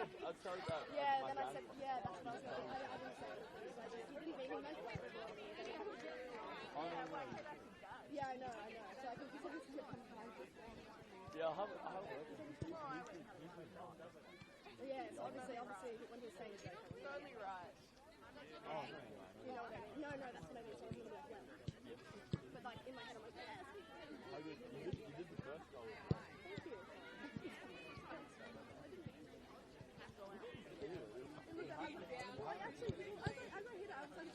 I'd start that. Yeah, then I said, yeah, that's what I was going to do. I didn't say it. You didn't make me know. Yeah, I know. So I think you said this could come behind this. Yeah, I'll have a word. Yeah, so obviously, when he was saying it, It's only right. Oh, no. you know what I mean? No, that's what I mean. So I was going to be like, yeah. But like, in my head, I'm like, yes. You did the first goal. Thank you. Like, actually, as I hit it, I was like,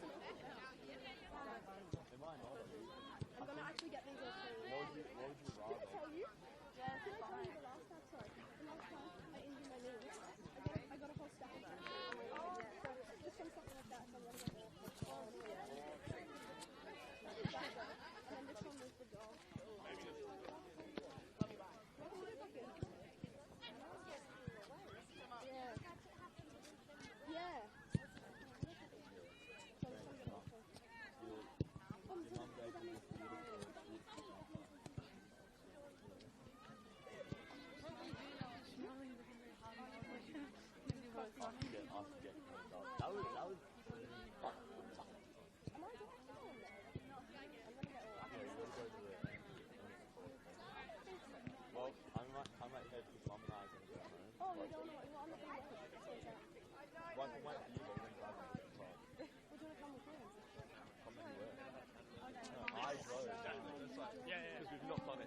I'm going to actually get these all through. What would you rather? Did I tell you? Yeah. Did I tell you the last time? Sorry. The last time I injured my knee, I got a whole stack of them. So just from something like that, so I'm going to get more. And then this one was the goal. Yeah.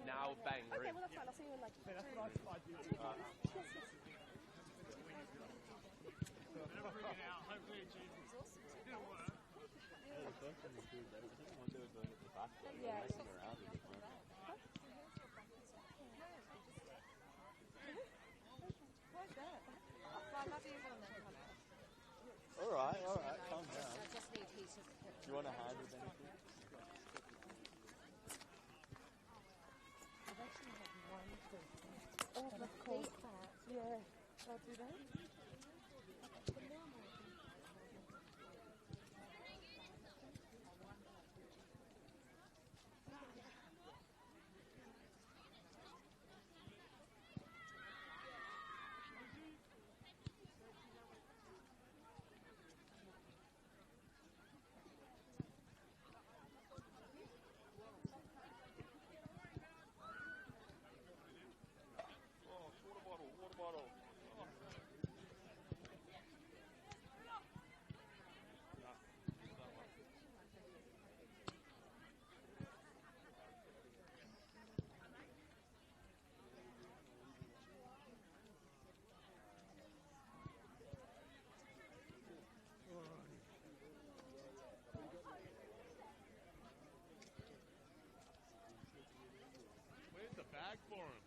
Now, bang, okay, well that's fine. I'll see you in like. That's what I do. Yes. Never freaking out. Hopefully it didn't work. the first one was good. The second one they were doing it the back. Yeah. Messing around with it. What's that? Well, maybe you want to come out. Alright, calm down. I just need heat. Do you want a hand with anything? I've actually had one person. Oh, that's cool. Yeah. I'll do that. Where's the bag for him?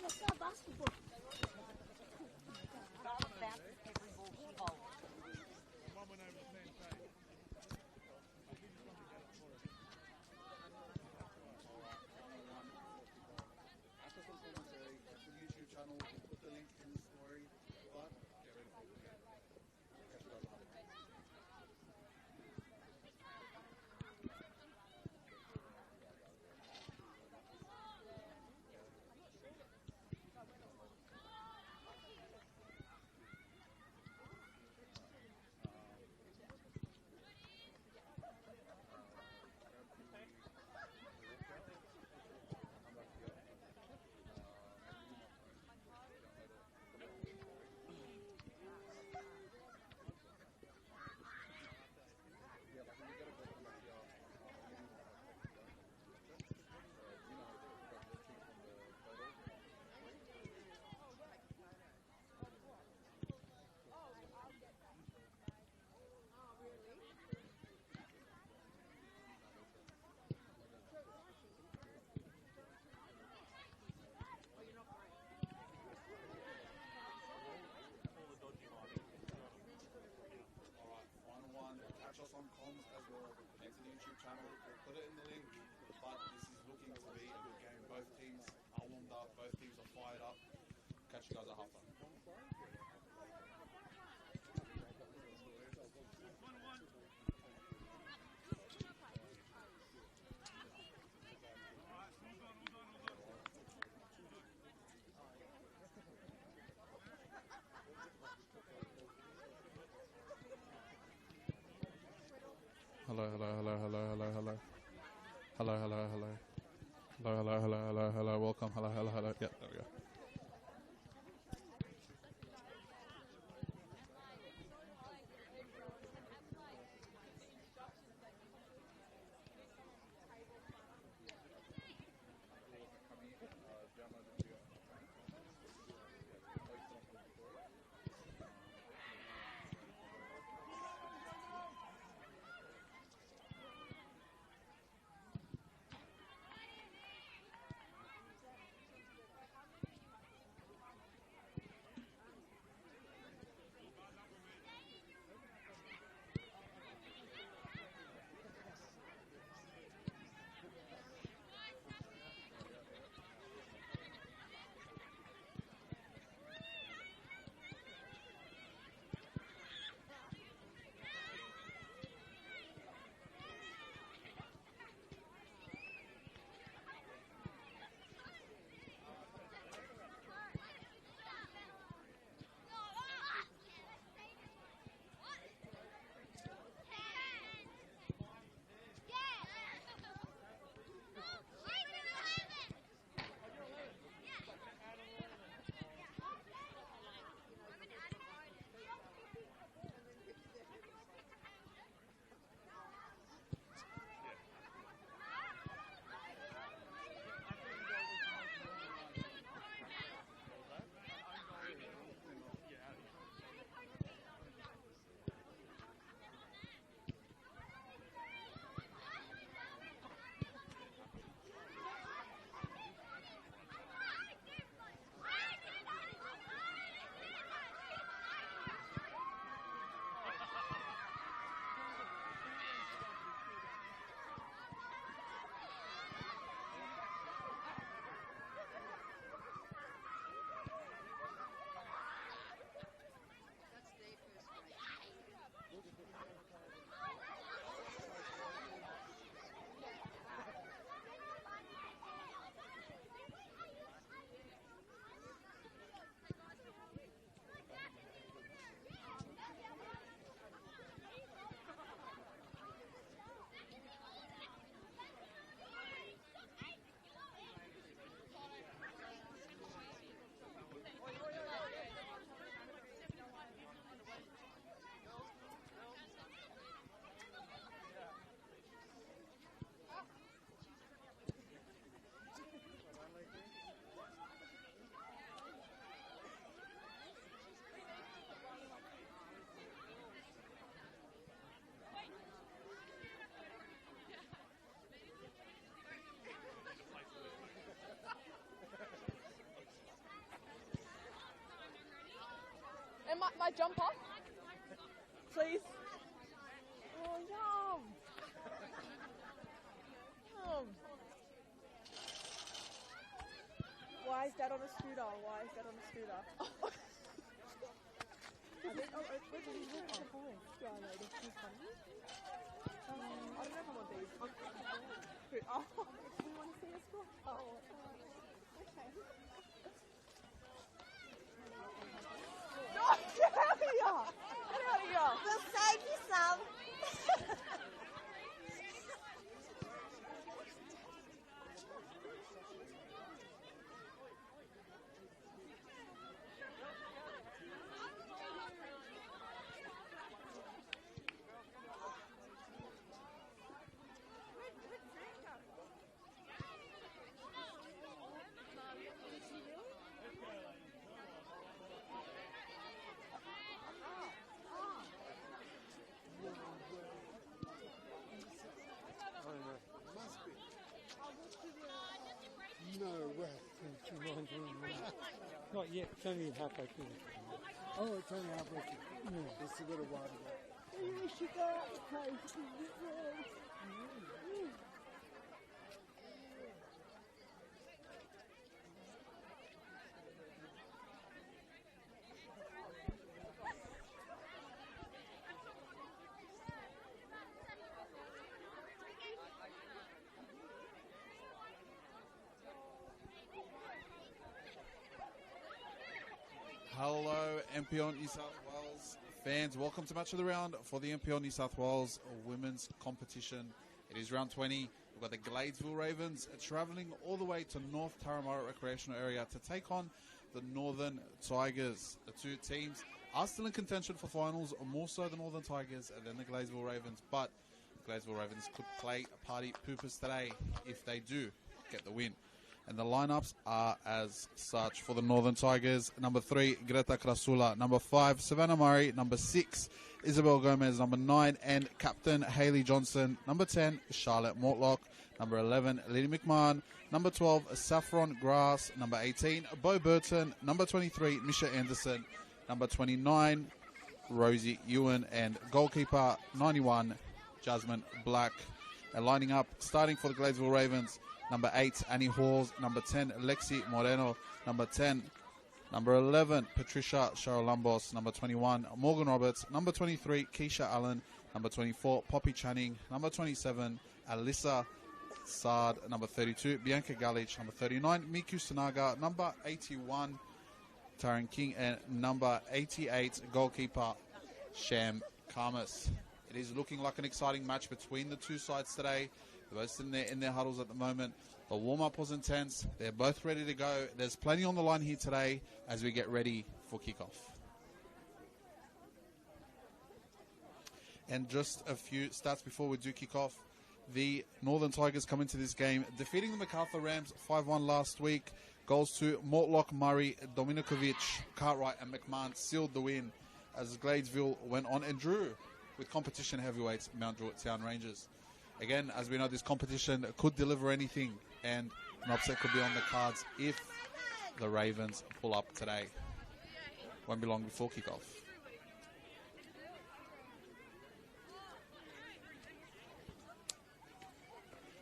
Stop basketball. Bounce every ball she holds. Mum went over the same page. I think he's going to get it for us. After some commentary, the YouTube channel, put the link in the story, but get ready for it. Catch you guys later. Catch us on comms as well. Connect to the YouTube channel. We'll put it in the link. But this is looking to be a good game. Both teams are warmed up. Both teams are fired up. Catch you guys at halftime. Hello, hello, hello, hello, hello, hello. Hello, hello, hello. Hello, hello, hello, hello, hello. Welcome. Hello, hello, hello. Yep, there we go. And my jumper, please. Oh, yum. Yum. Why is Dad on a scooter? Why is Dad on a scooter? I think, where did he live? Yeah, I know, this is funny. I don't know if I want these. Oh, do you want to see a score? Oh, okay. Get out of here! Get out of here! We'll save you some. No, well, not yet. It's only halfway through. Oh, it's only halfway through. Yeah, it's a little while ago. You should go out the place. Hello, NPL New South Wales Fans, welcome to Match of the Round for the NPL New South Wales Women's Competition. It is round 20. We've got the Gladesville Ravens travelling all the way to North Tarramara Recreational Area to take on the Northern Tigers. The two teams are still in contention for finals, more so the Northern Tigers than the Gladesville Ravens, but the Gladesville Ravens could play party poopers today if they do get the win. And the lineups are as such for the Northern Tigers. Number 3, Greta Krasula. Number 5, Savannah Murray. Number 6, Isabel Gomez. Number 9, and Captain Hayley Johnson. Number 10, Charlotte Mortlock. Number 11, Lily McMahon. Number 12, Saffron Grass. Number 18, Bo Burton. Number 23, Misha Anderson. Number 29, Rosie Ewan. And goalkeeper 91, Jasmine Black. And lining up, starting for the Gladesville Ravens, number 8, Annie Halls. Number 10, Lexi Moreno. Number 10, number 11, Patricia Charolambos. Number 21, Morgan Roberts. Number 23, Keisha Allen. Number 24, Poppy Channing. Number 27, Alyssa Sard. Number 32, Bianca Galich. Number 39, Miku Sanaga. Number 81, Taryn King. And number 88, goalkeeper Sham Karmas. It is looking like an exciting match between the two sides today. They're both sitting there in their huddles at the moment. The warm-up was intense. They're both ready to go. There's plenty on the line here today as we get ready for kickoff. And just a few stats before we do kickoff. The Northern Tigers come into this game, defeating the MacArthur Rams 5-1 last week. Goals to Mortlock, Murray, Dominikovic, Cartwright and McMahon sealed the win as Gladesville went on and drew with competition heavyweights Mount Druitt Town Rangers. Again, as we know, this competition could deliver anything, and an upset could be on the cards if the Ravens pull up today. Won't be long before kickoff.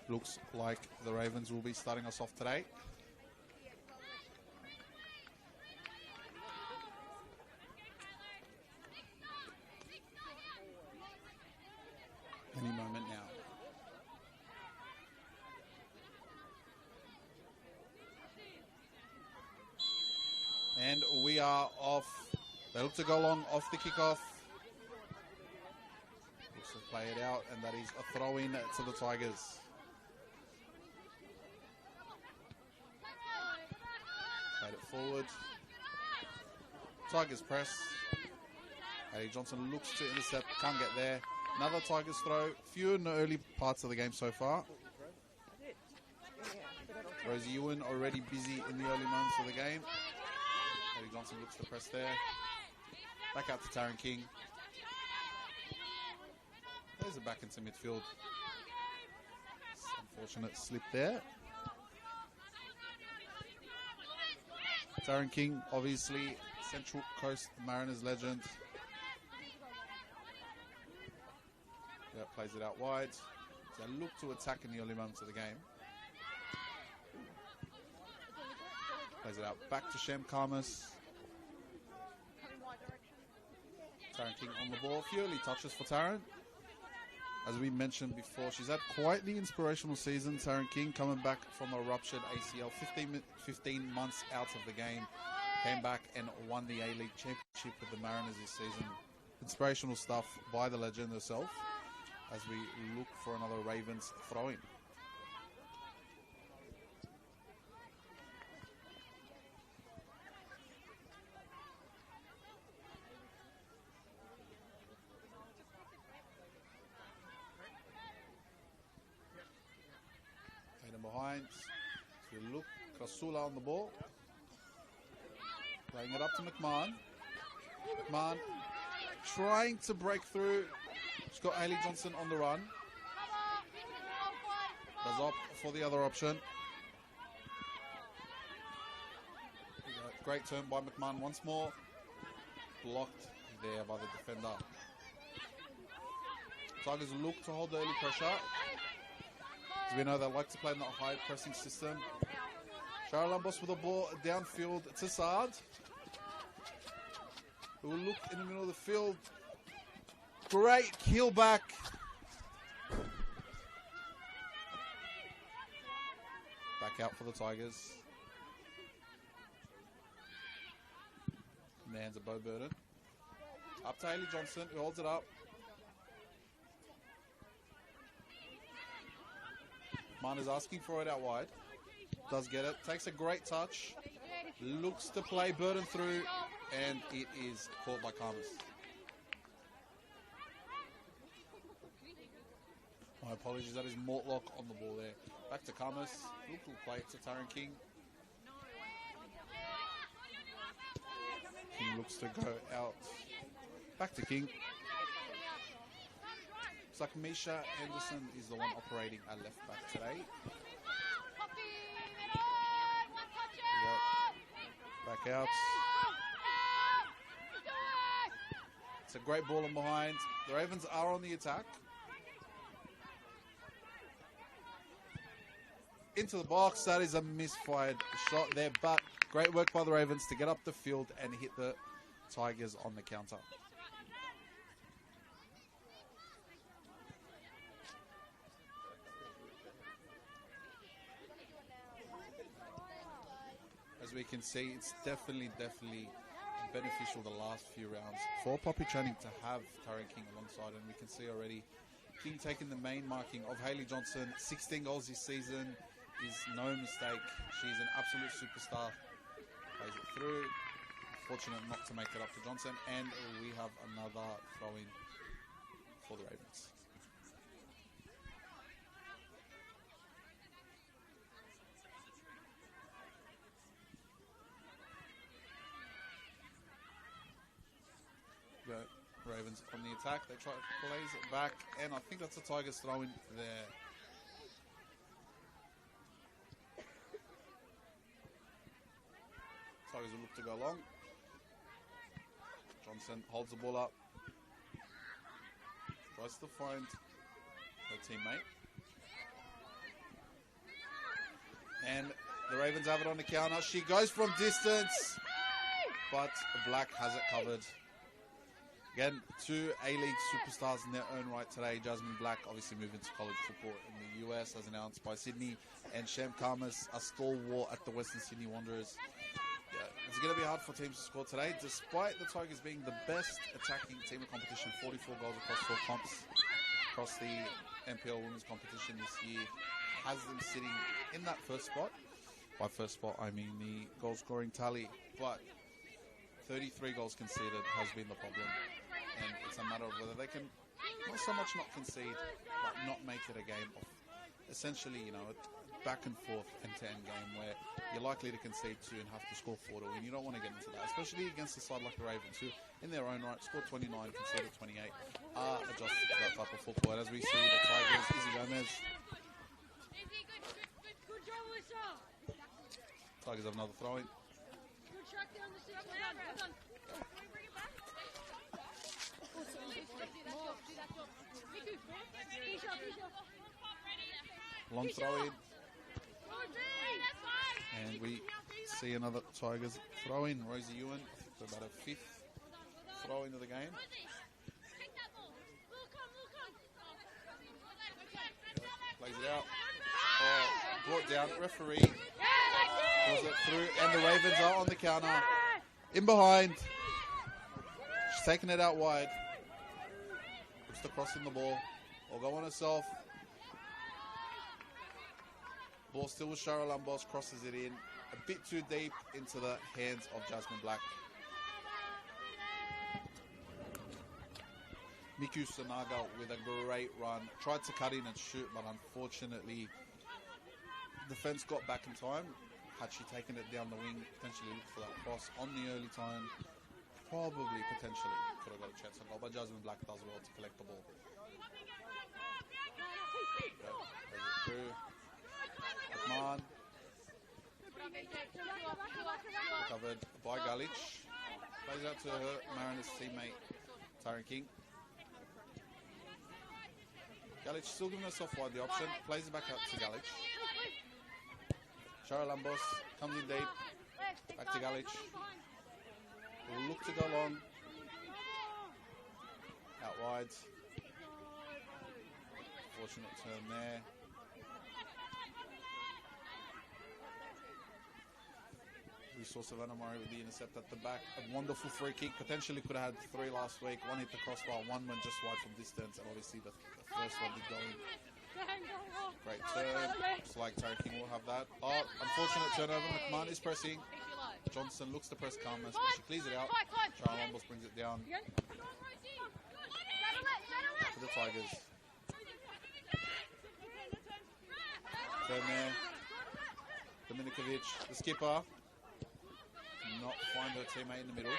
Looks like the Ravens will be starting us off today. Any moment now. And we are off. They look to go long off the kickoff. Looks to play it out, and that is a throw-in to the Tigers. Played it forward. Tigers press. Hayley Johnson looks to intercept, can't get there. Another Tigers throw. Few in the early parts of the game so far. Rosie Ewan already busy in the early moments of the game. Hayley Johnson looks to press there. Back out to Taryn King. There's it back into midfield. Unfortunate slip there. Taryn King, obviously Central Coast Mariners legend. Yeah, plays it out wide. So they look to attack in the early moments of the game. Plays it out back to Shem Karmas. Taryn King on the ball. Few early touches for Taryn. As we mentioned before, she's had quite the inspirational season. Taryn King coming back from a ruptured ACL, 15 months out of the game. Came back and won the A-League Championship with the Mariners this season. Inspirational stuff by the legend herself as we look for another Ravens throw-in. Hayden behind. So we look, Krasula on the ball. Playing it up to McMahon. McMahon trying to break through. She's got Hayley Johnson on the run. Does up for the other option. Great turn by McMahon once more. Blocked there by the defender. Tigers look to hold the early pressure. As we know, they like to play in that high pressing system. Charolambos with the ball downfield to Sard, who will look in the middle of the field. Great heel back. Back out for the Tigers. In the hands of Bo Burton. Up to Haley Johnson, who holds it up. Man is asking for it out wide. Does get it. Takes a great touch. Looks to play Burden through. And it is caught by Karmas. My apologies. That is Mortlock on the ball there. Back to Karmas. Look, will play it to Taran King. King looks to go out. Back to King. Looks like Misha Anderson is the one operating at left back today. Back out. It's a great ball in behind. The Ravens are on the attack. Into the box. That is a misfired shot there, but great work by the Ravens to get up the field and hit the Tigers on the counter. As we can see, it's definitely beneficial the last few rounds for Poppy Channing to have Taran King alongside, and we can see already King taking the main marking of Haley Johnson. 16 goals this season is no mistake. She's an absolute superstar. Plays it through. Fortunate not to make it up to Johnson, and we have another throw-in for the Ravens. The Ravens on the attack. They try to plays it back, and I think that's the Tigers throwing there. Tigers will look to go long. Johnson holds the ball up. Tries to find her teammate. And the Ravens have it on the counter. She goes from distance, but Black has it covered. Again, two A-League superstars in their own right today. Jasmine Black obviously moving to college football in the US as announced by Sydney. And Sham Karmas, a stalwart at the Western Sydney Wanderers. Yeah, it's going to be hard for teams to score today, despite the Tigers being the best attacking team in competition. 44 goals across 4 comps. Across the NPL women's competition this year. Has them sitting in that first spot. By first spot, I mean the goal scoring tally. But 33 goals conceded has been the problem. And it's a matter of whether they can not so much not concede, but not make it a game of essentially, you know, a back and forth end-to-end game where you're likely to concede 2 and have to score 4 to win. You don't want to get into that, especially against a side like the Ravens, who in their own right scored 29, conceded 28, are adjusted to that type of football. And as we see the Tigers, Izzy Gomez. Tigers have another throw-in. Long throw in. And we see another Tigers throw in. Rosie Ewan, I think for about a 5th throw into the game. Plays it out. Brought down. Referee pulls it through, and the Ravens are on the counter. In behind. She's taking it out wide. Looks to cross in the ball. Or go on herself. Ball still with Shara Lambos, crosses it in. A bit too deep into the hands of Jasmine Black. Miku Sonaga with a great run. Tried to cut in and shoot, but unfortunately, defense got back in time. Had she taken it down the wing, potentially looked for that cross on the early time, probably potentially could have got a chance at goal. But Jasmine Black does well to collect the ball. Through. Akman. Covered by Galich. Plays out to her Mariners teammate, Taran King. Galich still giving herself wide the option. Plays it back out to Galich. Shara Lambos comes in deep. Back to Galich. Will look to go long. Out wide. Fortunate turn there. You saw Savannah Murray with the intercept at the back. A wonderful free kick. Potentially could have had 3 last week. 1 hit the crossbar, 1 went just wide from distance, and obviously the first one did go in. Great turn. Looks like Tara King will have that. Oh, unfortunate turnover. McMahon is pressing. Johnson looks to press Karmas, but she clears it out. Charles Lombos brings it down to the Tigers. Turn there. Dominikovic, the skipper. Not find her teammate in the middle.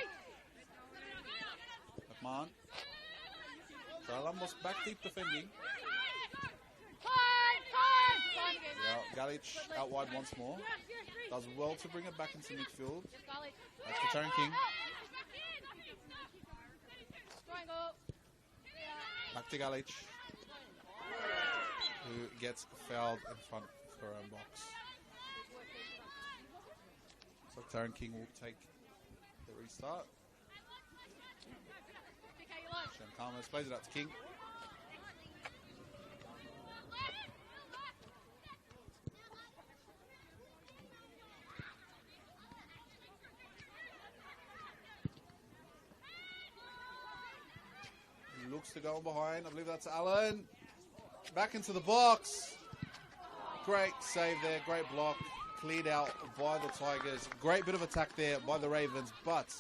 McMahon. Lombos back deep defending. Yeah, Galich out wide once more. Does well to bring it back into midfield. That's to Taryn King. Back to Galich, who gets fouled in front of her own box. So Taryn King will take the restart. Shem Karmas plays it out to King. Looks to go on behind. I believe that's Allen. Back into the box. Great save there. Great block. Cleared out by the Tigers. Great bit of attack there by the Ravens, but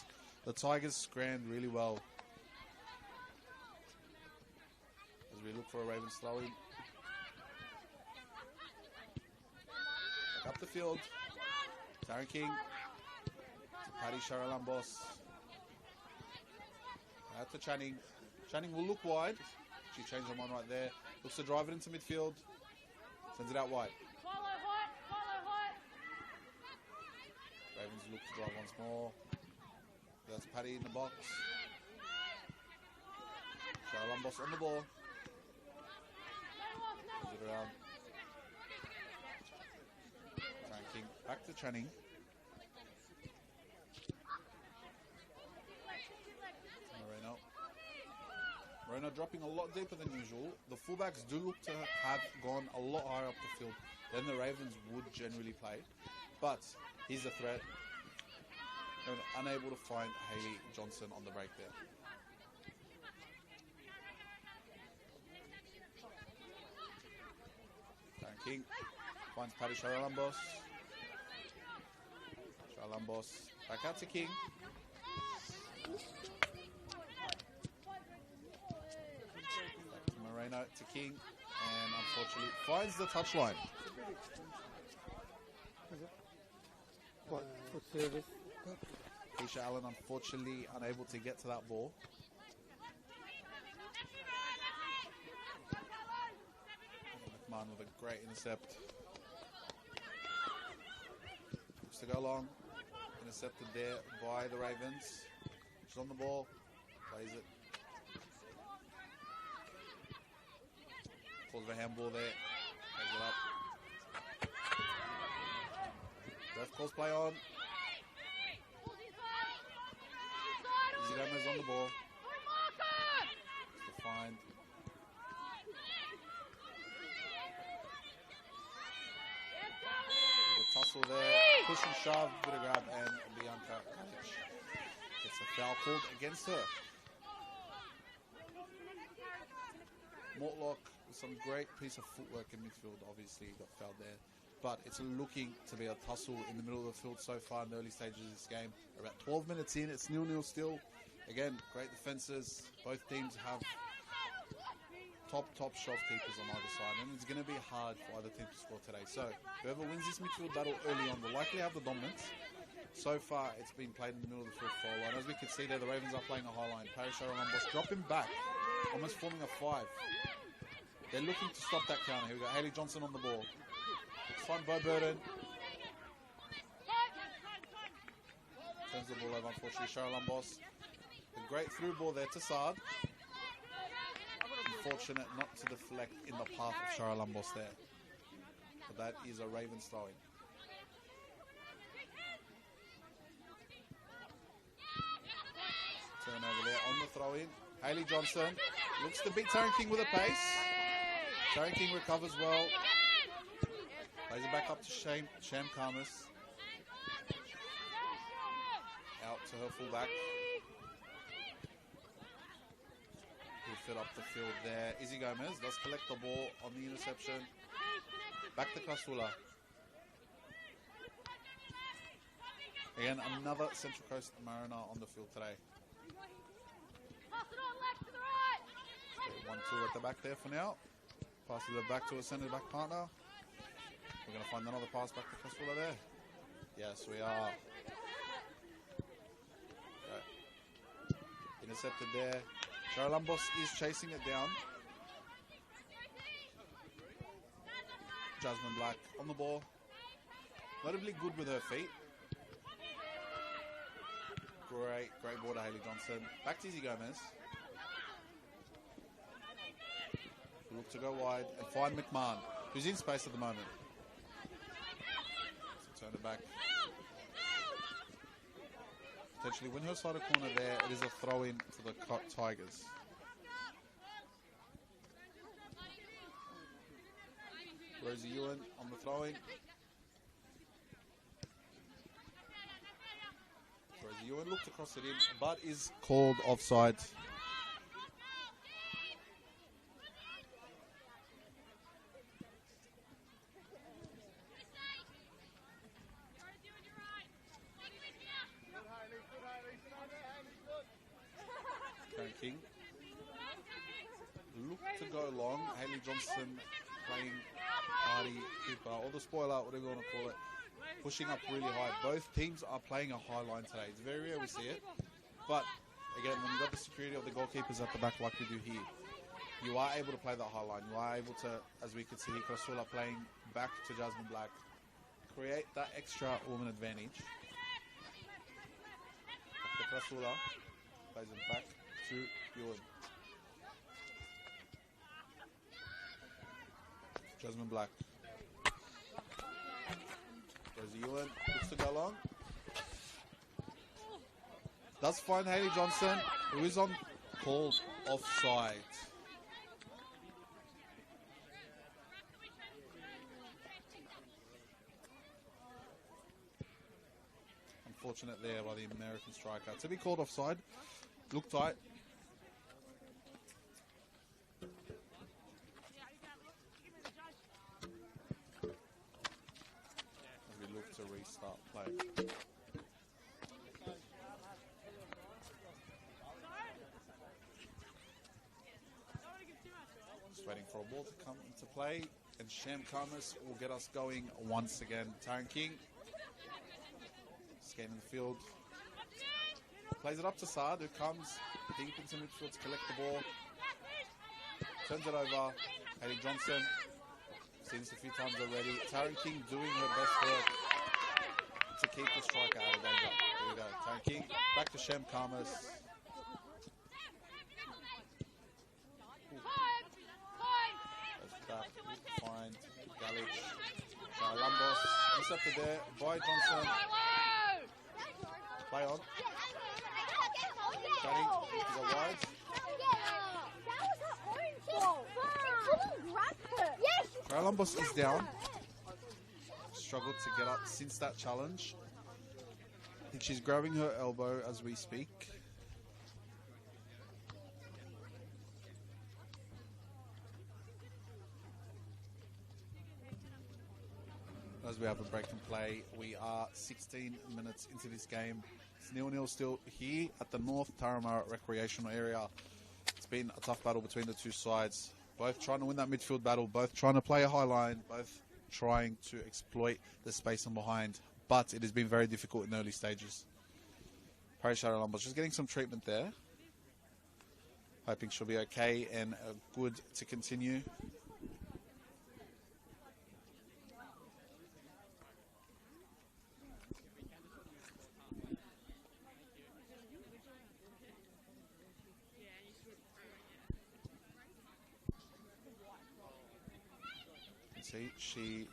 the Tigers scrammed really well. As we look for a Ravens throw-in. Back up the field. Taryn King. Paddy Sharalambos. Out to Channing. Channing will look wide. She changed her mind right there. Looks to drive it into midfield. Sends it out wide. Ravens look to drive once more. That's Paddy in the box. Sharalambos on the ball. Moves it around. King back to Channing. Moreno dropping a lot deeper than usual. The fullbacks do look to have gone a lot higher up the field than the Ravens would generally play. But he's a threat. And unable to find Hayley Johnson on the break there. Darren King finds Paddy Sharalambos. Sharalambos back out to King. Moreno to King, and unfortunately finds the touchline. What service? Keisha Allen unfortunately unable to get to that ball. McMahon with a great intercept. Looks to go long. Intercepted there by the Ravens. She's on the ball. Plays it. Calls a handball there. Plays it up. Ref calls play on. Izzy Gomez on the ball. To find. A tussle there. Push and shove. Bit of grab, and Bianca Kalic gets a foul called against her. Mortlock with some great piece of footwork in midfield. Obviously got fouled there. But it's looking to be a tussle in the middle of the field so far in the early stages of this game. We're about 12 minutes in, it's 0-0 still. Again, great defences. Both teams have top shelf keepers on either side, and it's going to be hard for either team to score today. So, whoever wins this midfield battle early on will likely have the dominance. So far, it's been played in the middle of the field for a while. As we can see there, the Ravens are playing a high line. Parashar and Lombos dropping back, almost forming a 5. They're looking to stop that counter. Here we go, Hayley Johnson on the ball. Fun by Burden. Turns the ball over, unfortunately, Cheryl Lombos. A great through ball there to Saad. Unfortunate not to deflect in the path of Cheryl Lombos there. But that is a Ravens throwing. Turnover there on the throw-in. Hayley Johnson looks to beat Taryn King with a pace. Taryn King recovers well. Plays it back up to Sham Karmas. out to her fullback. Who fit up the field there. Izzy Gomez does collect the ball on the interception. Back to Kasula. Again, another Central Coast Mariner on the field today. 1-2 at the back there for now. Passes it back to a centre back partner. We're going to find another pass back to Kasula there. Yes, we are. Okay. Intercepted there. Charalambos is chasing it down. Jasmine Black on the ball. Notably good with her feet. Great ball to Hayley Johnson. Back to Izzy Gomez. Look to go wide and find McMahon, who's in space at the moment. So turn it back. Potentially win her side of corner there. It is a throw in to the Tigers. Rosie Ewan on the throw in. Rosie Ewan looked across it in, but is called offside. King. Look to go long. Hayley Johnson playing party keeper, or the spoiler, whatever you want to call it, pushing up really high. Both teams are playing a high line today. It's very rare we see it, but again, when you've got the security of the goalkeepers at the back like we do here, you are able to play that high line. You are able to, as we can see, Krasula playing back to Jasmine Black, create that extra woman advantage. Krasula plays it back to Ewan. Jasmine Black. Rosie Ewan looks to go long. Does find Hayley Johnson, who is on called offside. Unfortunate there by the American striker. To be called offside. Look tight. As we look to restart play. Just waiting for a ball to come into play, and Sham Karmas will get us going once again. Taryn King scanning the field. Plays it up to Saad, who comes deep into midfield to collect the ball. Turns it over. Hayley Johnson. Seen this a few times already. Taryn King doing her best work to keep the striker out of danger. There we go. Taryn King. Back to Shem Karmas. Goes back. Find Galich. Lambos. Intercepted there by Johnson. Play on. Cutting to the wide. Lambos is down. Struggled to get up since that challenge. I think she's grabbing her elbow as we speak. As we have a break and play, we are 16 minutes into this game. It's 0-0 still here at the North Taramara Recreational Area. It's been a tough battle between the two sides. Both trying to win that midfield battle, both trying to play a high line, both trying to exploit the space in behind. But it has been very difficult in the early stages. Parishara Lumbos just getting some treatment there. Hoping she'll be okay and good to continue. See, she's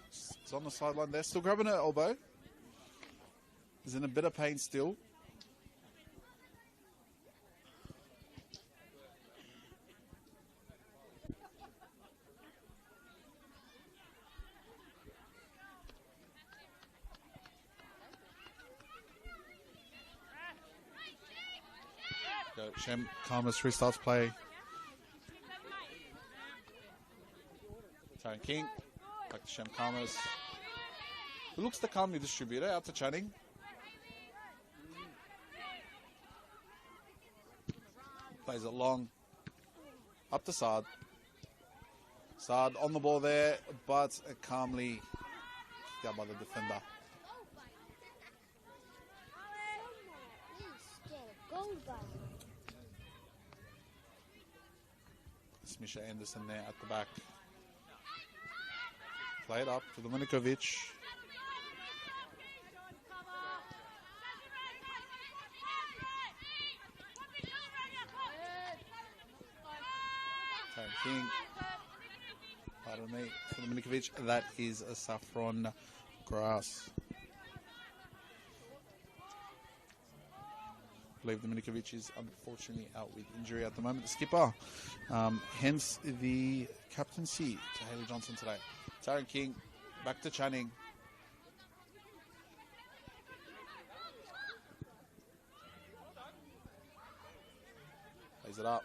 on the sideline there, still grabbing her elbow. Is in a bit of pain still. Shem Karmas restarts play. Taryn King. Back to Shem Karmas. Who looks the calmly distributor. Out to Channing. Plays it long. Up to Saad. Saad on the ball there, but calmly kicked out by the defender. Smisha Anderson there at the back. Played up to Dominikovic. King. Pardon me. For Dominikovic, that is a saffron grass. I believe Dominikovic is unfortunately out with injury at the moment. The skipper. Hence the captaincy to Haley Johnson today. Taryn King. Back to Channing. Plays it up.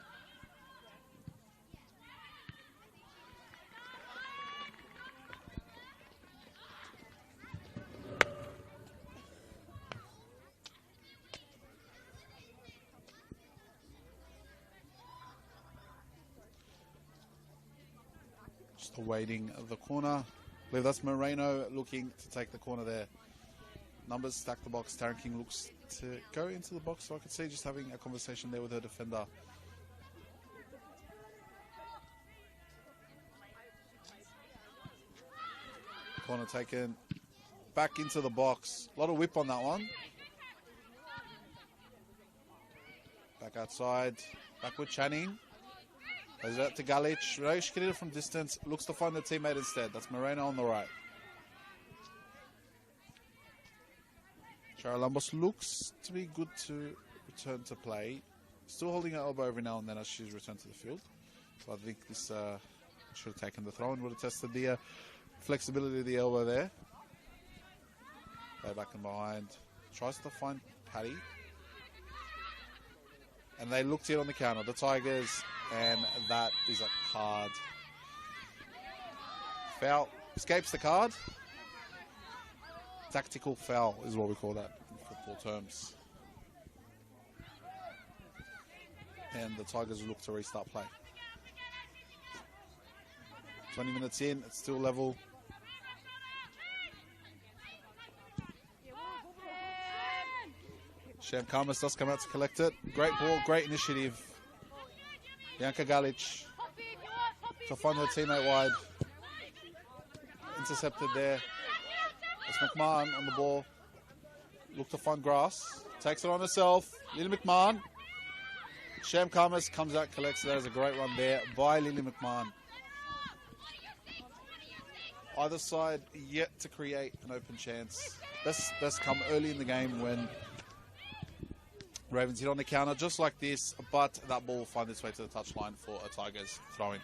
Awaiting the corner. I believe that's Moreno looking to take the corner there. Numbers stack the box. Taryn King looks to go into the box, so I could see just having a conversation there with her defender. Corner taken. Back into the box. A lot of whip on that one. Back outside. Back with Channing. Plays it out to Galic. She can hit it from distance. Looks to find the teammate instead. That's Moreno on the right. Shara Lambos looks to be good to return to play. Still holding her elbow every now and then as she's returned to the field. So I think this should have taken the throw and would have tested the flexibility of the elbow there. Play back and behind. Tries to find Paddy. And they looked in on the counter. The Tigers. And that is a card. Foul. Escapes the card. Tactical foul is what we call that in football terms. And the Tigers look to restart play. 20 minutes in. It's still level. Shem Karmas does come out to collect it. Great ball. Great initiative. Bianca Galic to find her teammate wide. Intercepted there. It's McMahon on the ball. Look to find grass. Takes it on herself. Lily McMahon. Shem Karmas comes out, collects it. That is a great run there by Lily McMahon. Either side yet to create an open chance. That's come early in the game when Ravens hit on the counter just like this, but that ball will find its way to the touchline for a Tigers throw-in.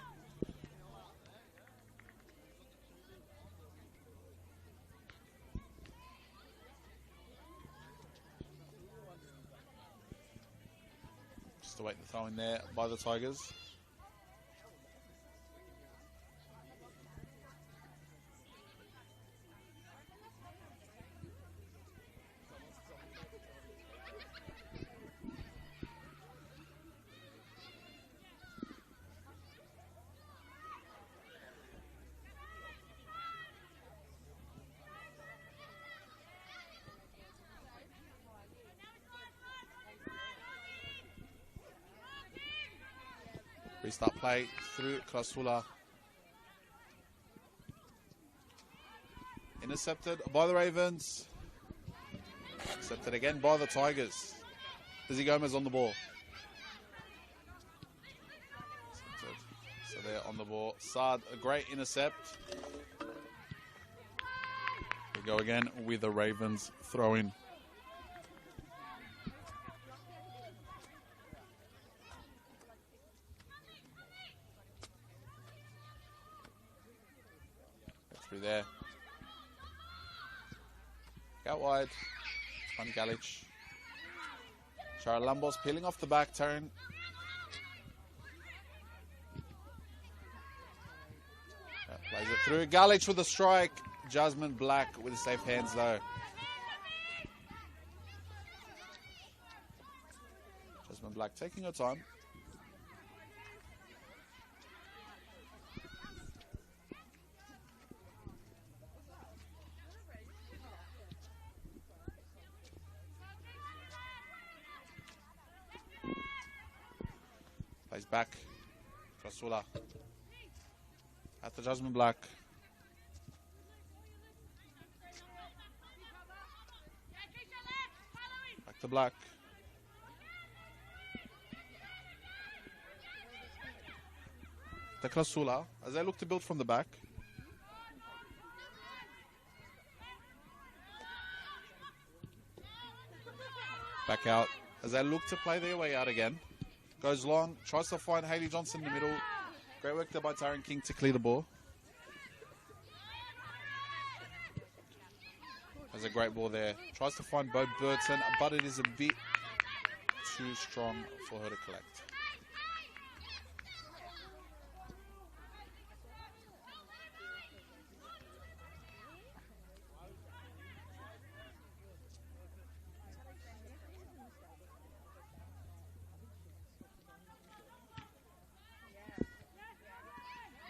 Just await the throw-in there by the Tigers. Restart play through Krasula. Intercepted by the Ravens. Intercepted again by the Tigers. Lizzie Gomez on the ball. Intercepted. So they're on the ball. Saad, a great intercept. We go again with the Ravens throw-in. There. Out wide. Find Galic. Charalambos peeling off the back turn. Plays it through. Galich with a strike. Jasmine Black with the safe hands though. Jasmine Black taking her time. Plays back. Krasula. At the Jasmine Black. Back to Black. The Krasula, as they look to build from the back. Back out, as they look to play their way out again. Goes long, tries to find Hayley Johnson in the middle. Great work there by Taryn King to clear the ball. Has a great ball there. Tries to find Bo Burton, but it is a bit too strong for her to collect.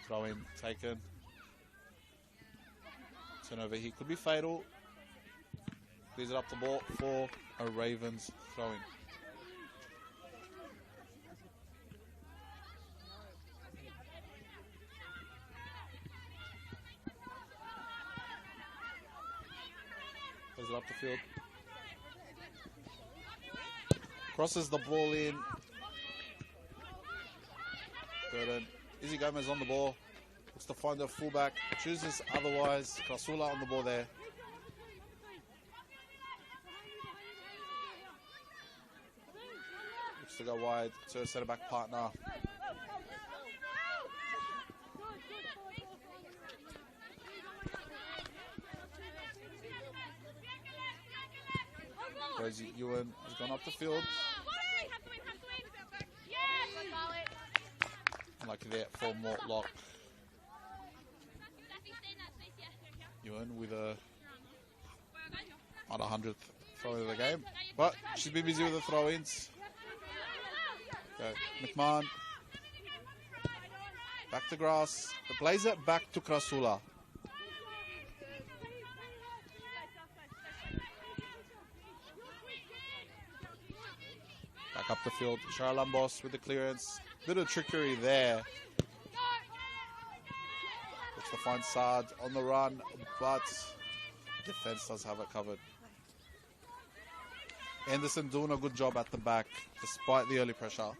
Throw in, taken. Turnover here could be fatal. Clears it up the ball for a Ravens throw in. Clears it up the field. Crosses the ball in. Burden. Izzy Gomez on the ball. Looks to find a fullback. Chooses otherwise. Krasula on the ball there. Looks to go wide to her centre back partner. Rosie Ewan has gone up the field. Lucky there for Mortlock. Ewan with a on 100th throw of the game, but she's been busy with the throw-ins. Okay, McMahon back to grass. The plays it back to Krasula. Back up the field. Charalambos with the clearance. Bit of trickery there. Looks to find Saad on the run, but defense does have it covered. Anderson doing a good job at the back, despite the early pressure.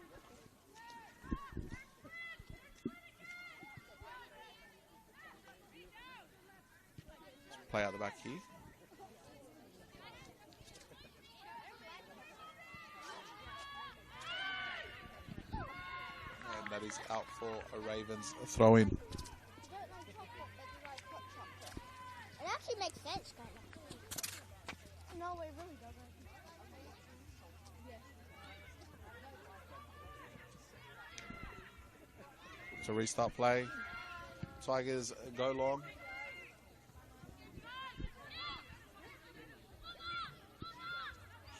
Let's play out the back here. That is out for a Ravens throw-in. It actually makes sense, kind of. No, it really doesn't. To restart play. Tigers go long.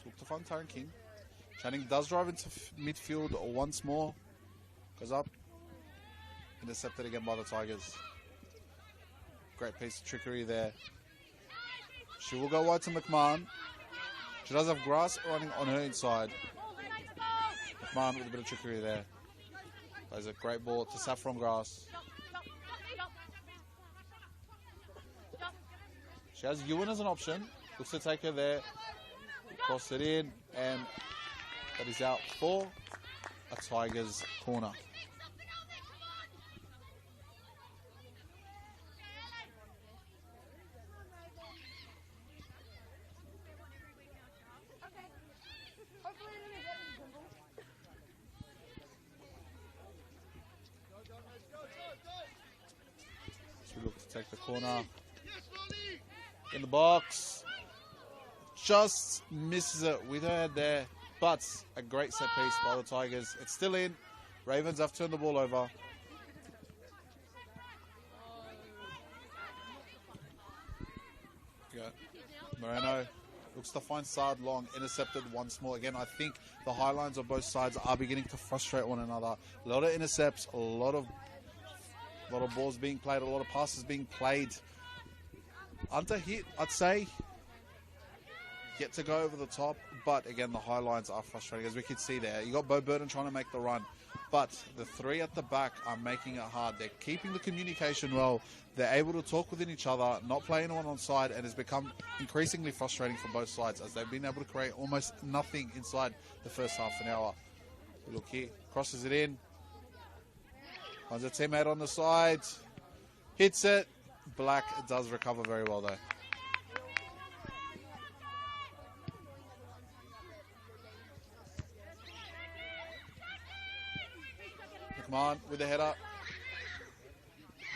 Look to find Taryn King. Channing does drive into midfield once more. Goes up. Intercepted again by the Tigers. Great piece of trickery there. She will go wide to McMahon. She does have grass running on her inside. McMahon with a bit of trickery there. Plays a great ball to Saffron Grass. She has Ewan as an option. Looks to take her there. Cross it in. And that is out for a Tigers corner. She looks to take the corner. In the box. Just misses it with her head there. but a great set piece by the Tigers. It's still in. Ravens have turned the ball over. Yeah. Moreno looks to find Saad long, intercepted once more. Again, I think the high lines of both sides are beginning to frustrate one another. A lot of intercepts, a lot of balls being played, a lot of passes being played. Under hit, I'd say. Get to go over the top, but again, the high lines are frustrating, as we can see there. You got Bo Burton trying to make the run, but the three at the back are making it hard. They're keeping the communication well. They're able to talk within each other, not play anyone on side, and it's become increasingly frustrating for both sides, as they've been able to create almost nothing inside the first half an hour. Look here, crosses it in. Finds a teammate on the side. Hits it. Black does recover very well, though. Come on, with the header.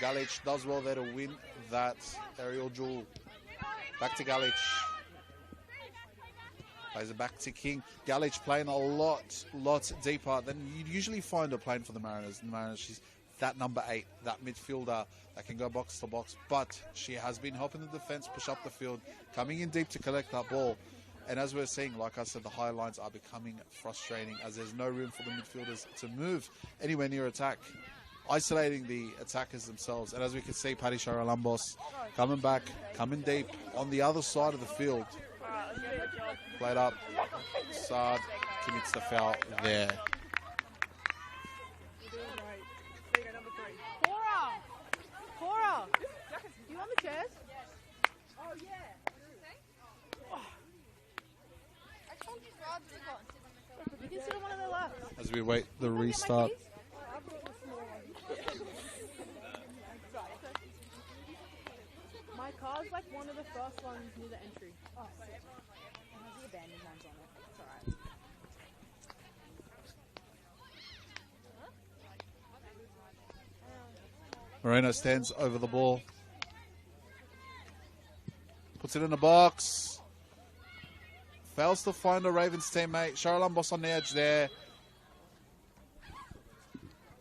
Galich does well there to win that aerial duel. Back to Galich. Plays it back to King. Galich playing a lot deeper than you'd usually find her playing for the Mariners. The Mariners, she's that number 8, that midfielder that can go box to box. But she has been helping the defense push up the field, coming in deep to collect that ball. And as we're seeing, like I said, the high lines are becoming frustrating, as there's no room for the midfielders to move anywhere near attack, isolating the attackers themselves. And as we can see, Paddy Charalambos coming back, coming deep on the other side of the field. Played up. Saad commits the foul there. Cora! Do you want the chairs? Oh, yeah. You can sit on one of the laps. As we wait the restart. My car's like one of the first ones near the entry. Oh, it has the abandoned ones on it. It's alright. Moreno stands over the ball. Puts it in the box. Fails to find a Ravens teammate. Charalambos on the edge there.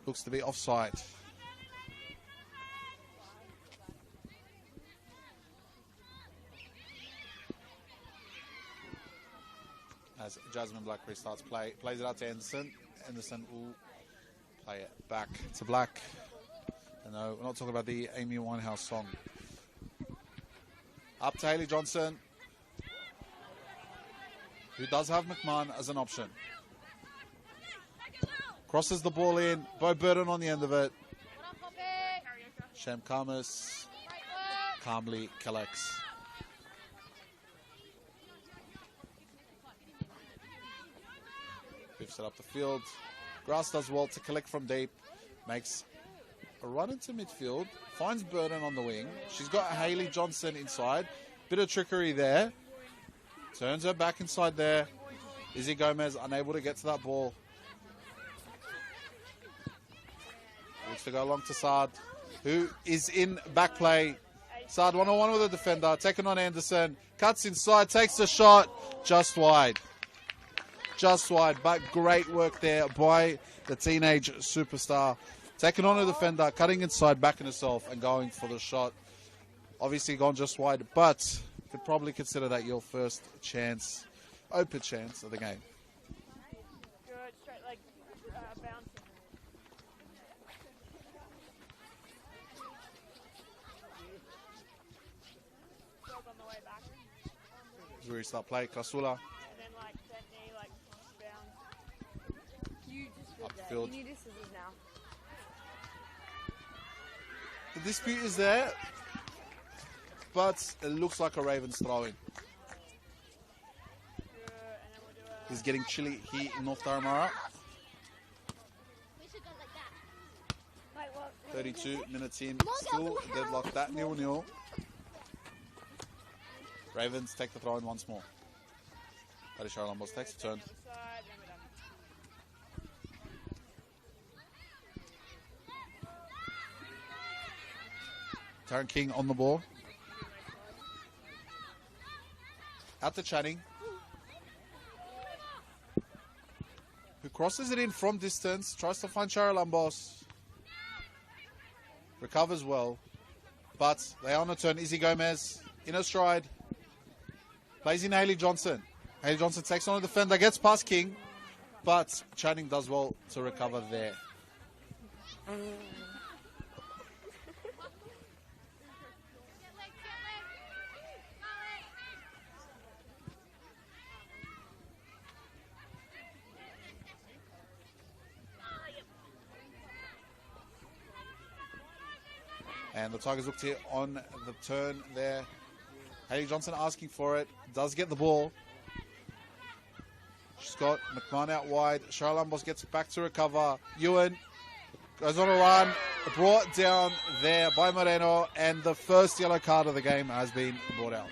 Looks to be offside. As Jasmine Black restarts play. Plays it out to Anderson. Anderson will play it back to Black. No, we're not talking about the Amy Winehouse song. Up to Hayley Johnson, who does have McMahon as an option. Crosses the ball in. Bo Burton on the end of it. Shem Kamas calmly collects. Lifts it up the field. Grass does well to collect from deep. Makes a run into midfield. Finds Burton on the wing. She's got Hayley Johnson inside. Bit of trickery there. Turns her back inside there. Izzy Gomez unable to get to that ball. Looks to go along to Saad, who is in back play. Saad 1-on-1 with a defender. Taking on Anderson. Cuts inside. Takes the shot. Just wide. Just wide. But great work there by the teenage superstar. Taking on a defender. Cutting inside. Backing herself and going for the shot. Obviously gone just wide. But could probably consider that your first chance, open chance of the game. Good, straight leg bounce. On the way back. As we restart play, Kasula. And then like that knee like bounce. You just did that. Upfield. You need your scissors now. The dispute is there, but it looks like a Ravens throw-in. It's getting chilly here in North Taramara. 32 minutes in, still deadlock, that 0-0. Ravens take the throw-in once more. Paddy Charalambos takes the turn. Taryn King on the ball. Out to Channing. Crosses it in from distance. Tries to find Charalambos. Recovers well. But they are on a turn. Izzy Gomez in her stride. Plays in Hayley Johnson. Hayley Johnson takes on a defender. Gets past King. But Channing does well to recover there. And the Tigers looked here on the turn there. Hayley Johnson asking for it. Does get the ball. She's got McMahon out wide. Charalambos gets back to recover. Ewan goes on a run. Brought down there by Moreno. And the first yellow card of the game has been brought out.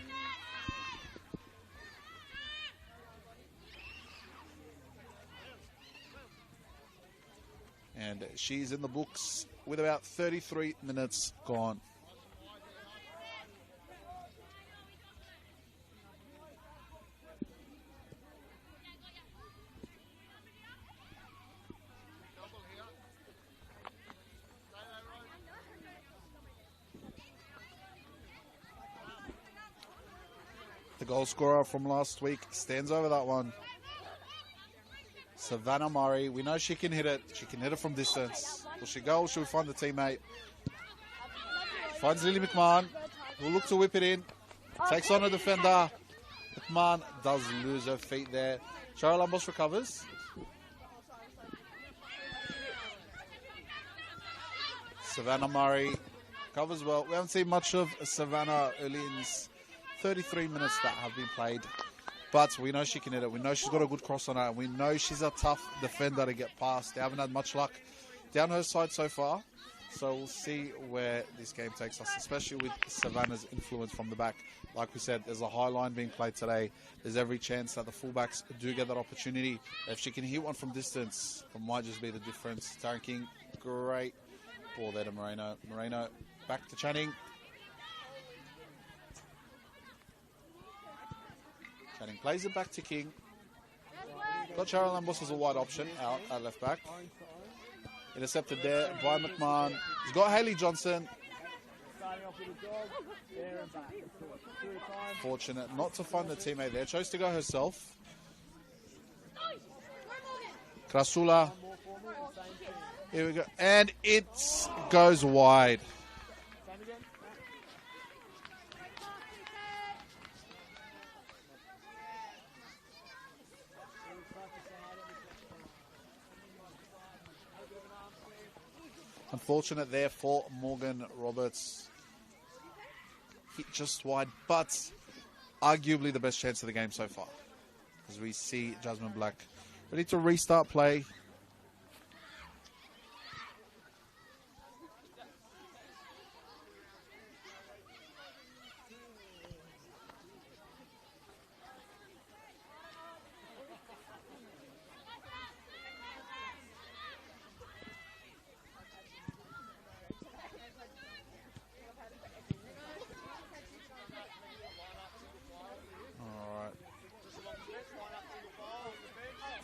And she's in the books with about 33 minutes gone. The goal scorer from last week stands over that one. Savannah Murray. We know she can hit it. She can hit it from distance. Will she go or should we find the teammate? Finds Lily McMahon. Will look to whip it in. Takes on a defender. McMahon does lose her feet there. Charalambos recovers. Savannah Murray covers well. We haven't seen much of Savannah early in this 33 minutes that have been played. But we know she can hit it. We know she's got a good cross on her. And we know she's a tough defender to get past. They haven't had much luck down her side so far. So we'll see where this game takes us, especially with Savannah's influence from the back. Like we said, there's a high line being played today. There's every chance that the fullbacks do get that opportunity. If she can hit one from distance, it might just be the difference. Taryn King, great ball there to Moreno. Moreno back to Channing. Channing plays it back to King. Got Charalambos as a wide option out at left back. Intercepted there by McMahon. He's got Hayley Johnson. Fortunate not to find the teammate there. Chose to go herself. Krasula. Here we go. And it goes wide. Unfortunate there for Morgan Roberts. Hit just wide, but arguably the best chance of the game so far. As we see Jasmine Black ready to restart play.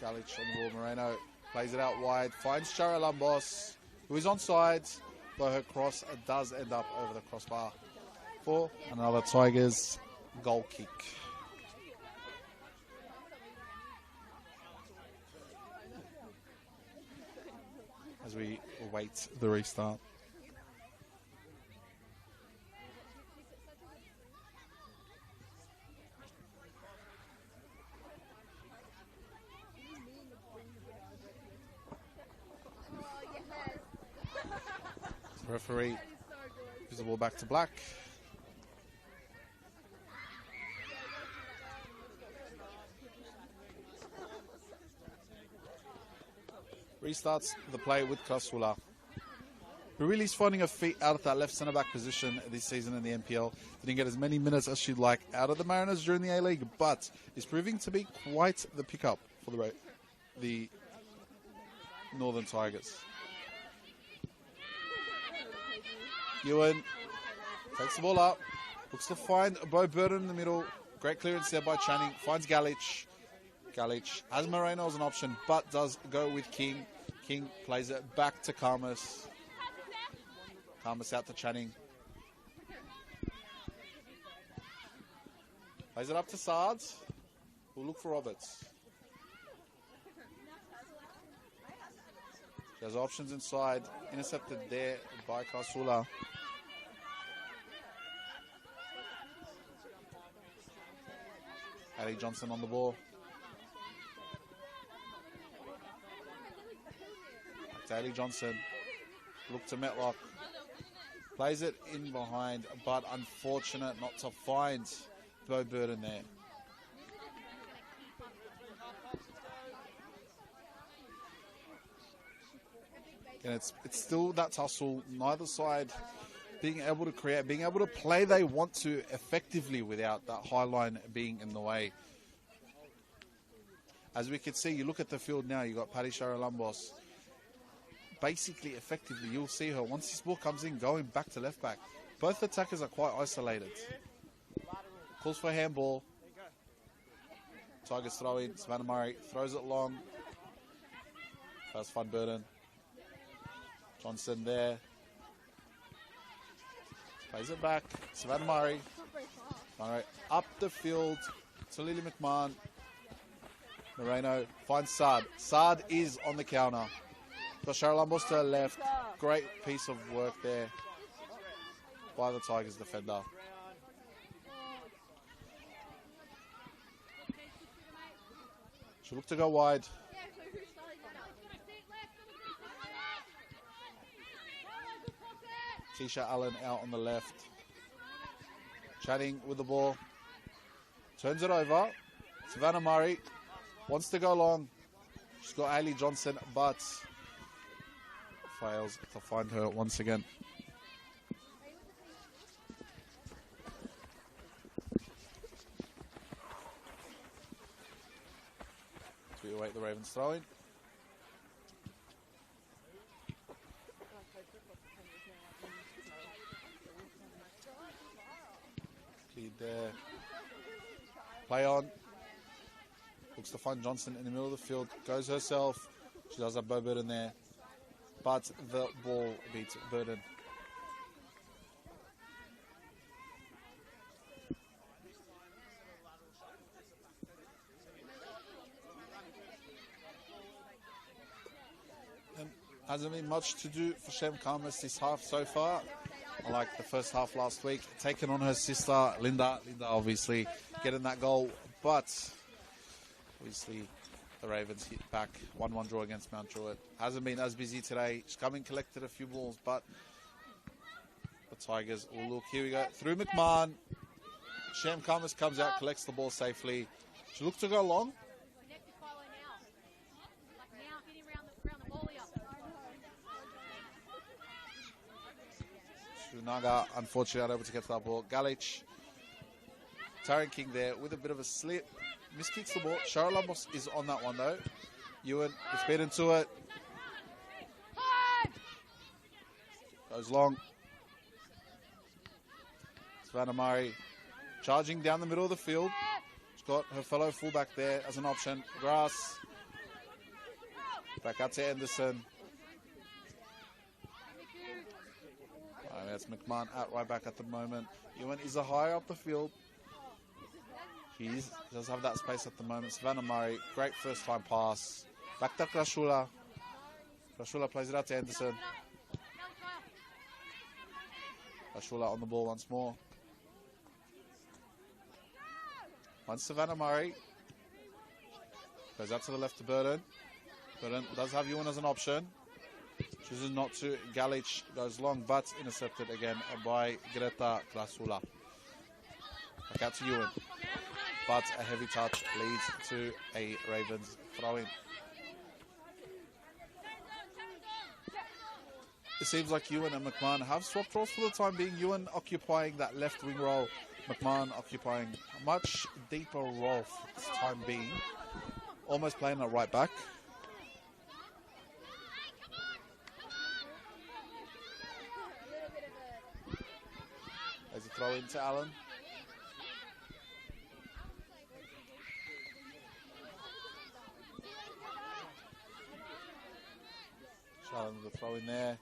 Galich on the ball. Moreno plays it out wide. Finds Charalambos, who is onside, though her cross does end up over the crossbar for another Tigers goal kick. As we await the restart. Referee gives the ball back to Black. Restarts the play with Krasula, who really is finding her feet out of that left centre-back position this season in the NPL. Didn't get as many minutes as she'd like out of the Mariners during the A-League, but is proving to be quite the pickup for the Northern Tigers. Ewan takes the ball up, looks to find Bo Burton in the middle. Great clearance there by Channing. Finds Galich. Galich has Moreno as an option, but does go with King. King plays it back to Karmas. Karmas out to Channing. Plays it up to Sards. We'll look for Roberts. She has options inside. Intercepted there by Kasula. Ali Johnson on the ball. Daly Johnson. Look to Metlock. Plays it in behind, but unfortunate not to find Bo Burden there. And it's still that tussle. Neither side being able to create, being able to play they want to effectively without that high line being in the way. As we can see, you look at the field now, you've got Paddy Charalambos. Basically, effectively, you'll see her, once this ball comes in, going back to left back. Both attackers are quite isolated. Calls for a handball. Tigers throw in. Savannah Murray throws it long. First Fun Burden. Johnson there. Plays it back. Savannah Murray. Murray up the field to Lily McMahon. Moreno finds Sard. Sard is on the counter. Got Charalambos to her left. Great piece of work there by the Tigers defender. She'll look to go wide. Keisha Allen out on the left. Channing with the ball. Turns it over. Savannah Murray wants to go long. She's got Ali Johnson, but fails to find her once again. As we await the Ravens throwing. Lead there. Play on. Looks to find Johnson in the middle of the field. Goes herself. She does have Bo Burden there. But the ball beats Burden. And hasn't been much to do for Shem Karmas this half so far. Unlike the first half last week. Taking on her sister, Linda. Linda obviously getting that goal. But obviously the Ravens hit back. 1-1 draw against Mount Druitt. Hasn't been as busy today. She's come and collected a few balls, but the Tigers will look. Here we go. Through McMahon. Shem Karmas comes out, collects the ball safely. She looked to go long. Naga, unfortunately, unable to get to that ball. Galich, Taryn King there with a bit of a slip. Miskicks the ball. Charalambos is on that one, though. Ewan is beaten to it. Goes long. Savannah Murray charging down the middle of the field. She's got her fellow fullback there as an option. Grass. Back out to Anderson. That's McMahon out right back at the moment. Ewan is a high up the field. He does have that space at the moment. Savannah Murray, great first time pass. Back to Krashula. Krashula plays it out to Anderson. Krashula on the ball once more. Once Savannah Murray. Goes out to the left to Burden. Burden does have Ewan as an option. Chooses not to. Galich goes long, but intercepted again by Greta Krasula. Back out to Ewan. But a heavy touch leads to a Ravens throw-in. It seems like Ewan and McMahon have swapped roles for the time being. Ewan occupying that left wing role. McMahon occupying a much deeper role for this time being. Almost playing at right back. There's a throw into Allen. Garland with the throw in there.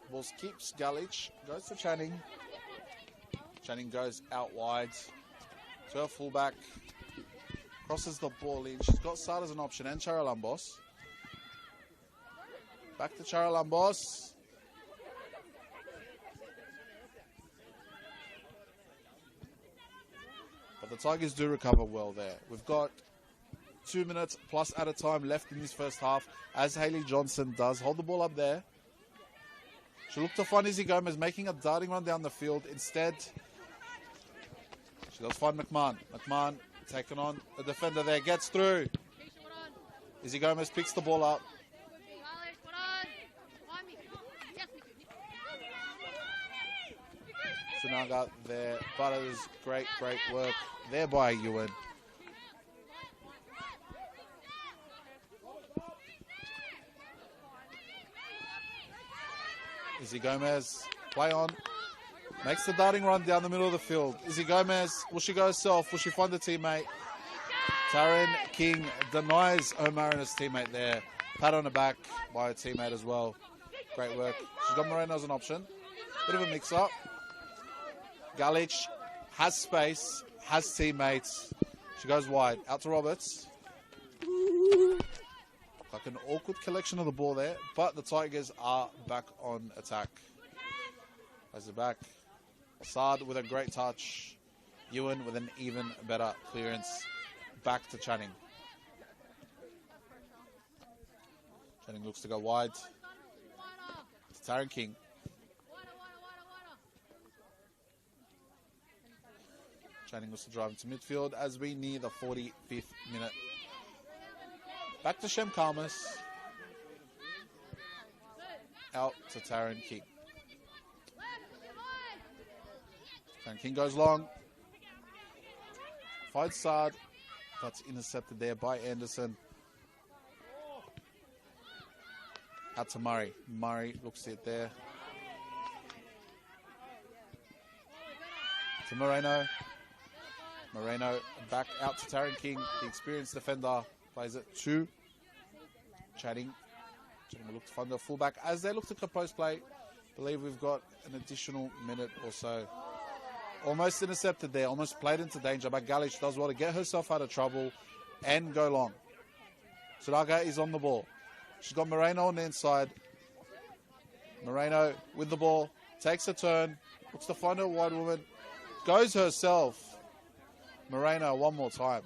Ball keeps Galich, goes to Channing. Channing goes out wide to her fullback. Crosses the ball in. She's got Sad as an option and Charalambos. Back to Charalambos. But the Tigers do recover well there. We've got 2 minutes plus at a time left in this first half as Hayley Johnson does hold the ball up there. She'll look to find Izzy Gomez making a darting run down the field. Instead, she does find McMahon. McMahon taking on the defender there, gets through. Izzy Gomez picks the ball up. Sunaga there, but it is great work there by Ewan. Izzy Gomez, play on, makes the darting run down the middle of the field. Izzy Gomez, will she go herself? Will she find a teammate? Taryn King denies her Mariners teammate there. Pat on the back by her teammate as well. Great work. She's got Moreno as an option. Bit of a mix-up. Galich has space, has teammates. She goes wide. Out to Roberts. Like an awkward collection of the ball there, but the Tigers are back on attack. Plays it back. Assad with a great touch. Ewan with an even better clearance. Back to Channing. Channing looks to go wide. To Taryn King. Channing looks to drive into midfield as we near the 45th minute. Back to Shem Kalmas. Out to Taryn King. Taryn King goes long. Finds Saad. That's intercepted there by Anderson. Out to Murray. Murray looks it there. To Moreno. Moreno back out to Taryn King, the experienced defender. Plays it to Channing. Channing will look to find the fullback as they look to compose play. Believe we've got an additional minute or so. Almost intercepted there, almost played into danger, but Galich does well to get herself out of trouble and go long. Sudaga is on the ball. She's got Moreno on the inside. Moreno with the ball, takes a turn, looks to find her wide woman, goes herself. Moreno one more time.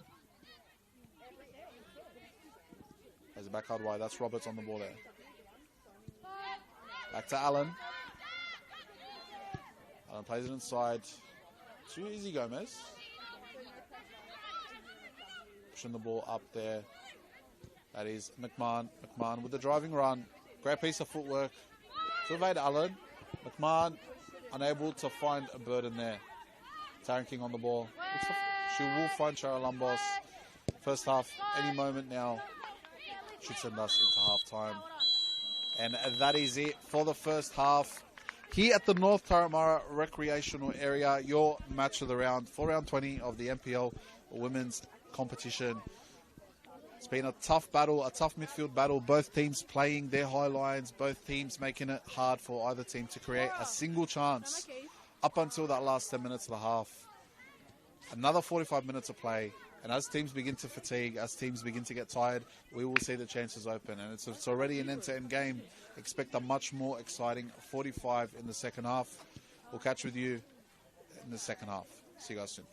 Plays it back hard wide. That's Roberts on the ball there. Back to Allen. Allen plays it inside to Izzy Gomez. Pushing the ball up there. That is McMahon. McMahon with the driving run. Great piece of footwork to evade Allen. McMahon unable to find a burden there. Taryn King on the ball. She will find Charalambos. First half, any moment now, should send us into half-time. And that is it for the first half. Here at the North Turramurra Recreational Area, your match of the round for round 20 of the NPL Women's Competition. It's been a tough battle, a tough midfield battle. Both teams playing their high lines, both teams making it hard for either team to create a single chance up until that last 10 minutes of the half. Another 45 minutes of play. And as teams begin to fatigue, as teams begin to get tired, we will see the chances open. And it's already an end-to-end game. Expect a much more exciting 45 in the second half. We'll catch with you in the second half. See you guys soon.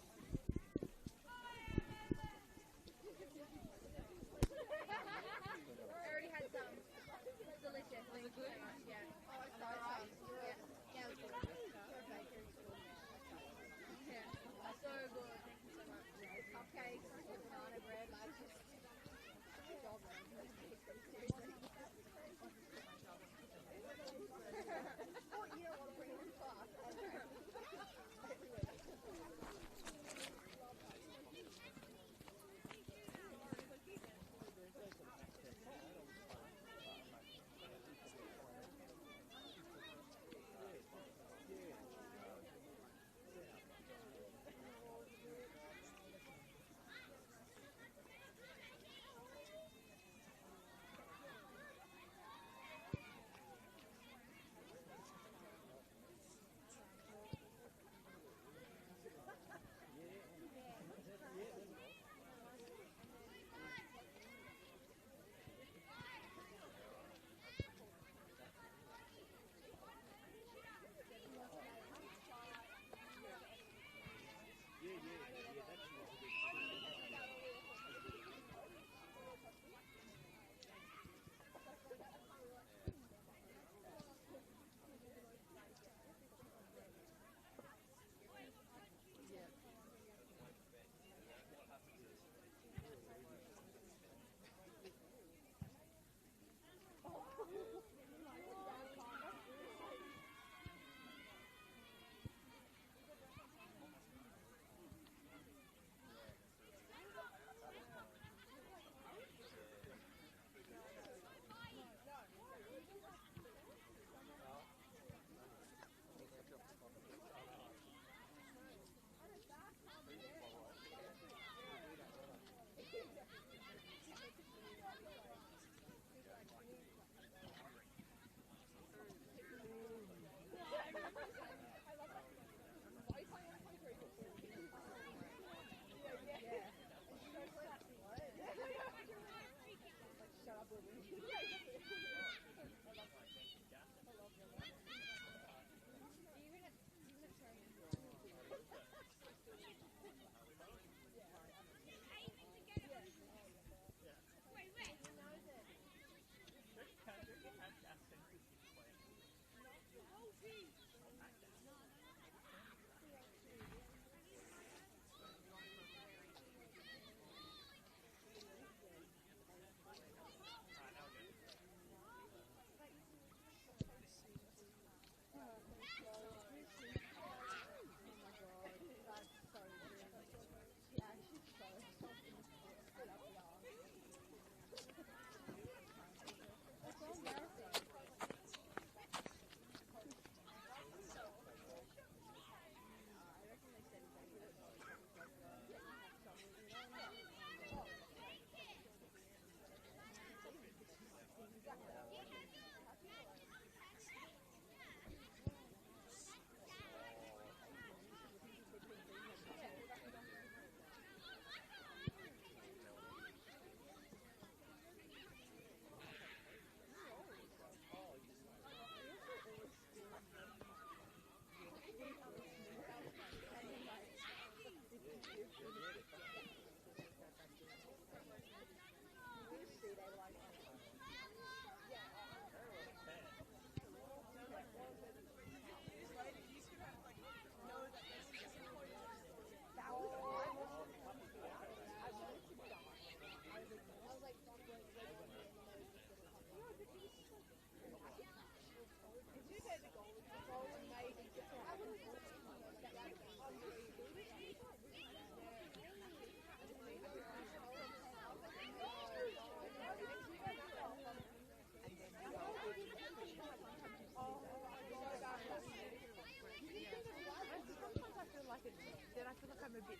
Then I feel like I'm a bit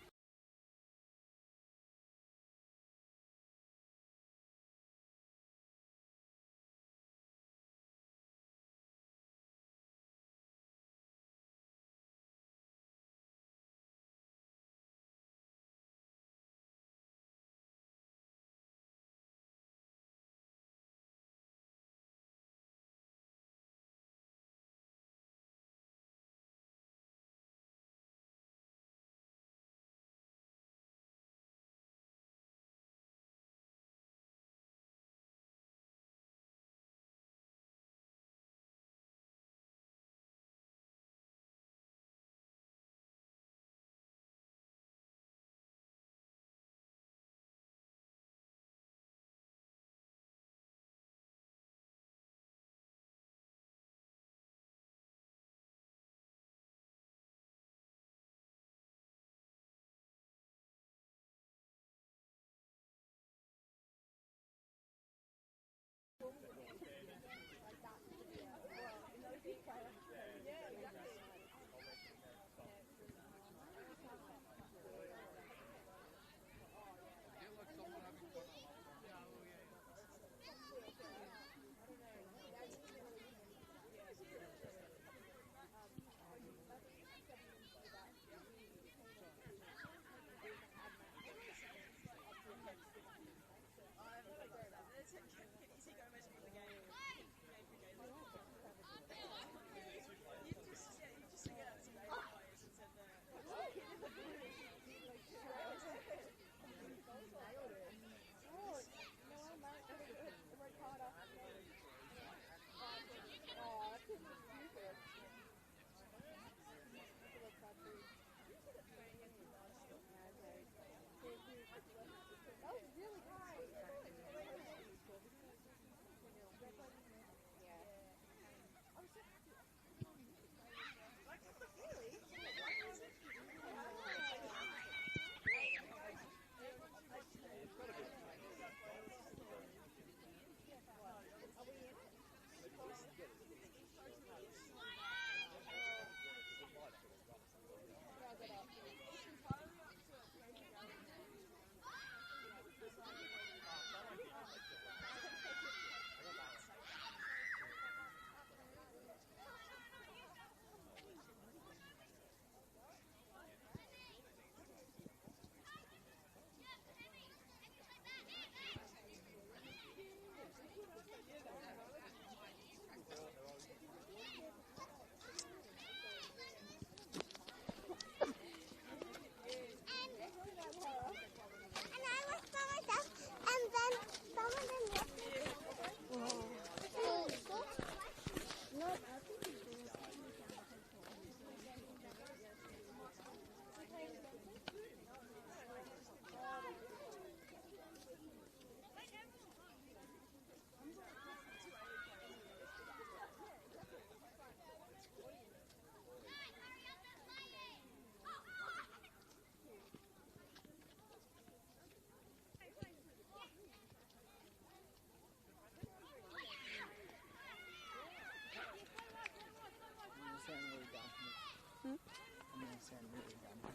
sand moving down here.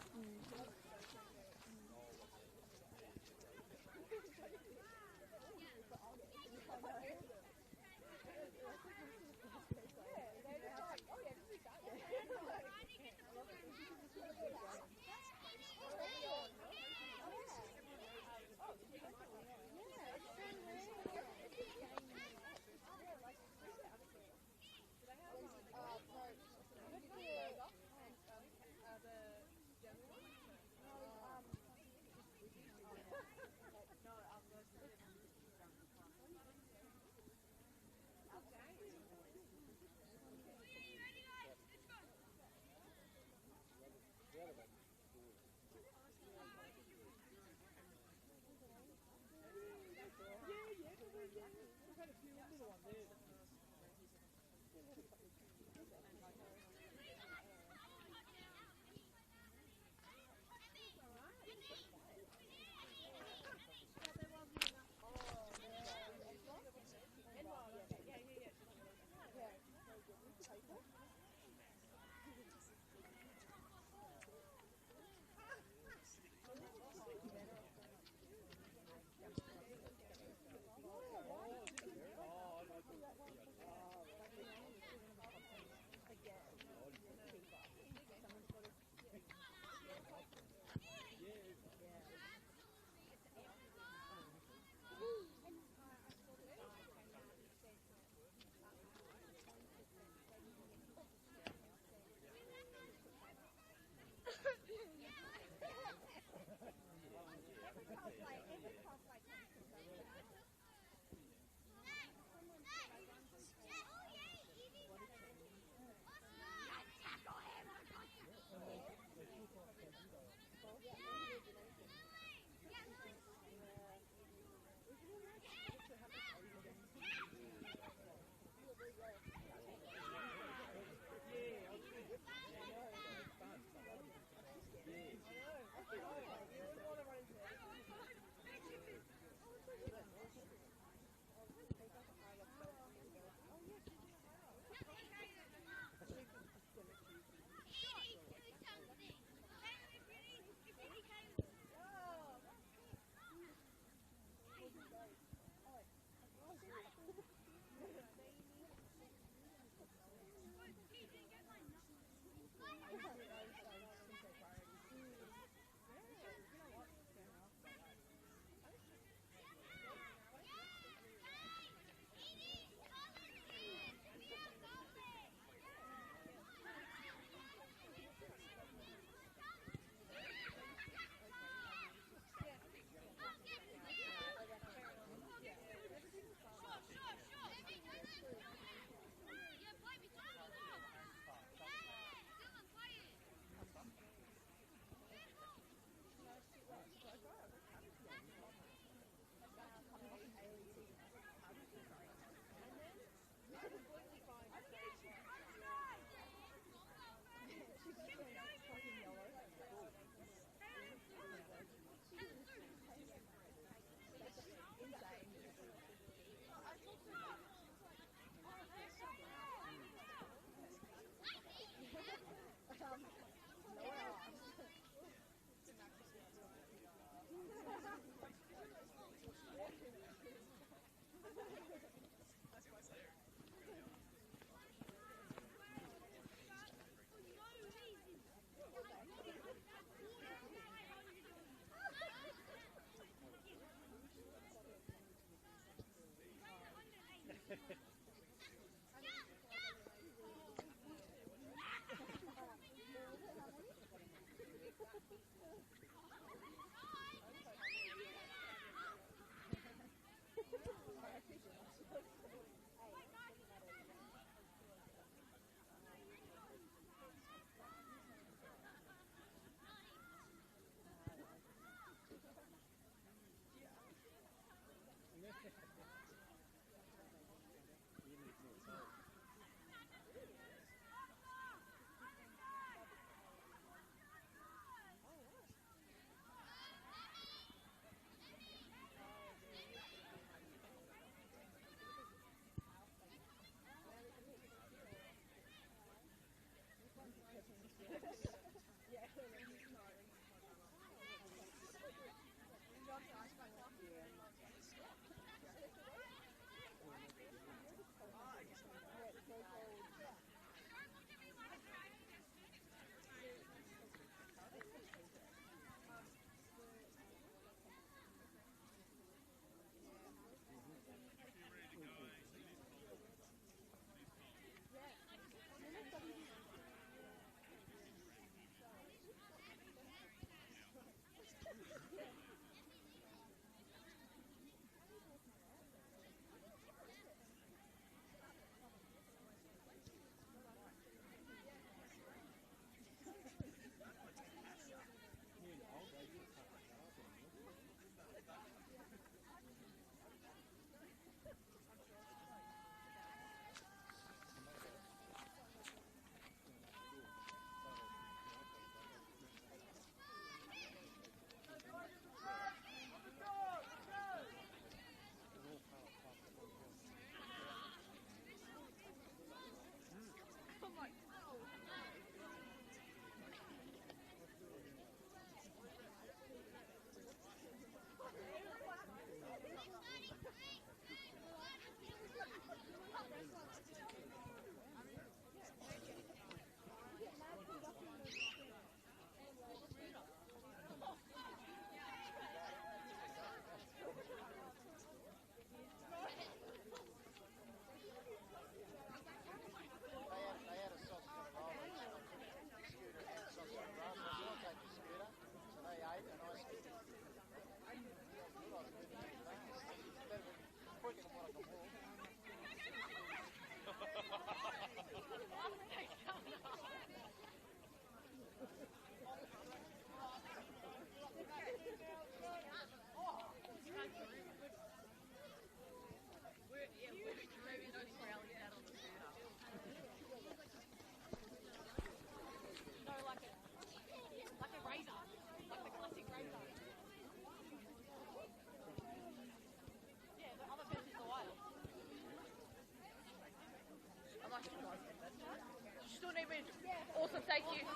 Thank you.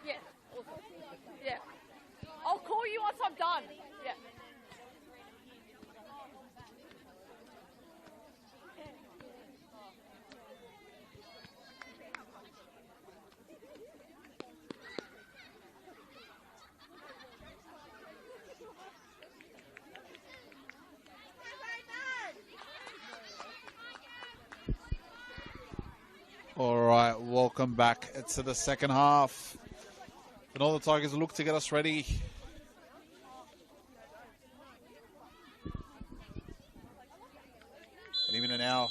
Yeah. Awesome. Yeah. I'll call you once I'm done. Yeah. All right, welcome back to the second half. And all the Tigers look to get us ready. And even now,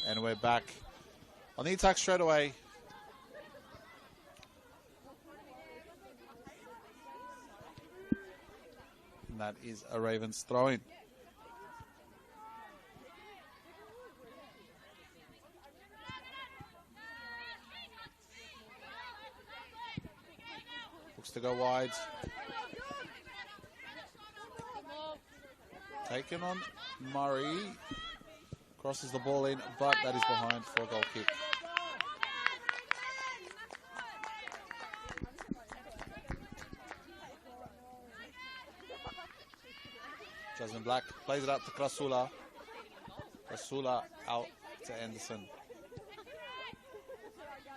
and we're back on the attack straight away. And that is a Ravens throw-in. Looks to go wide. Taken on Murray. Crosses the ball in, but that is behind for a goal kick. Jasmine Black plays it up to Krasula. Krasula out to Anderson.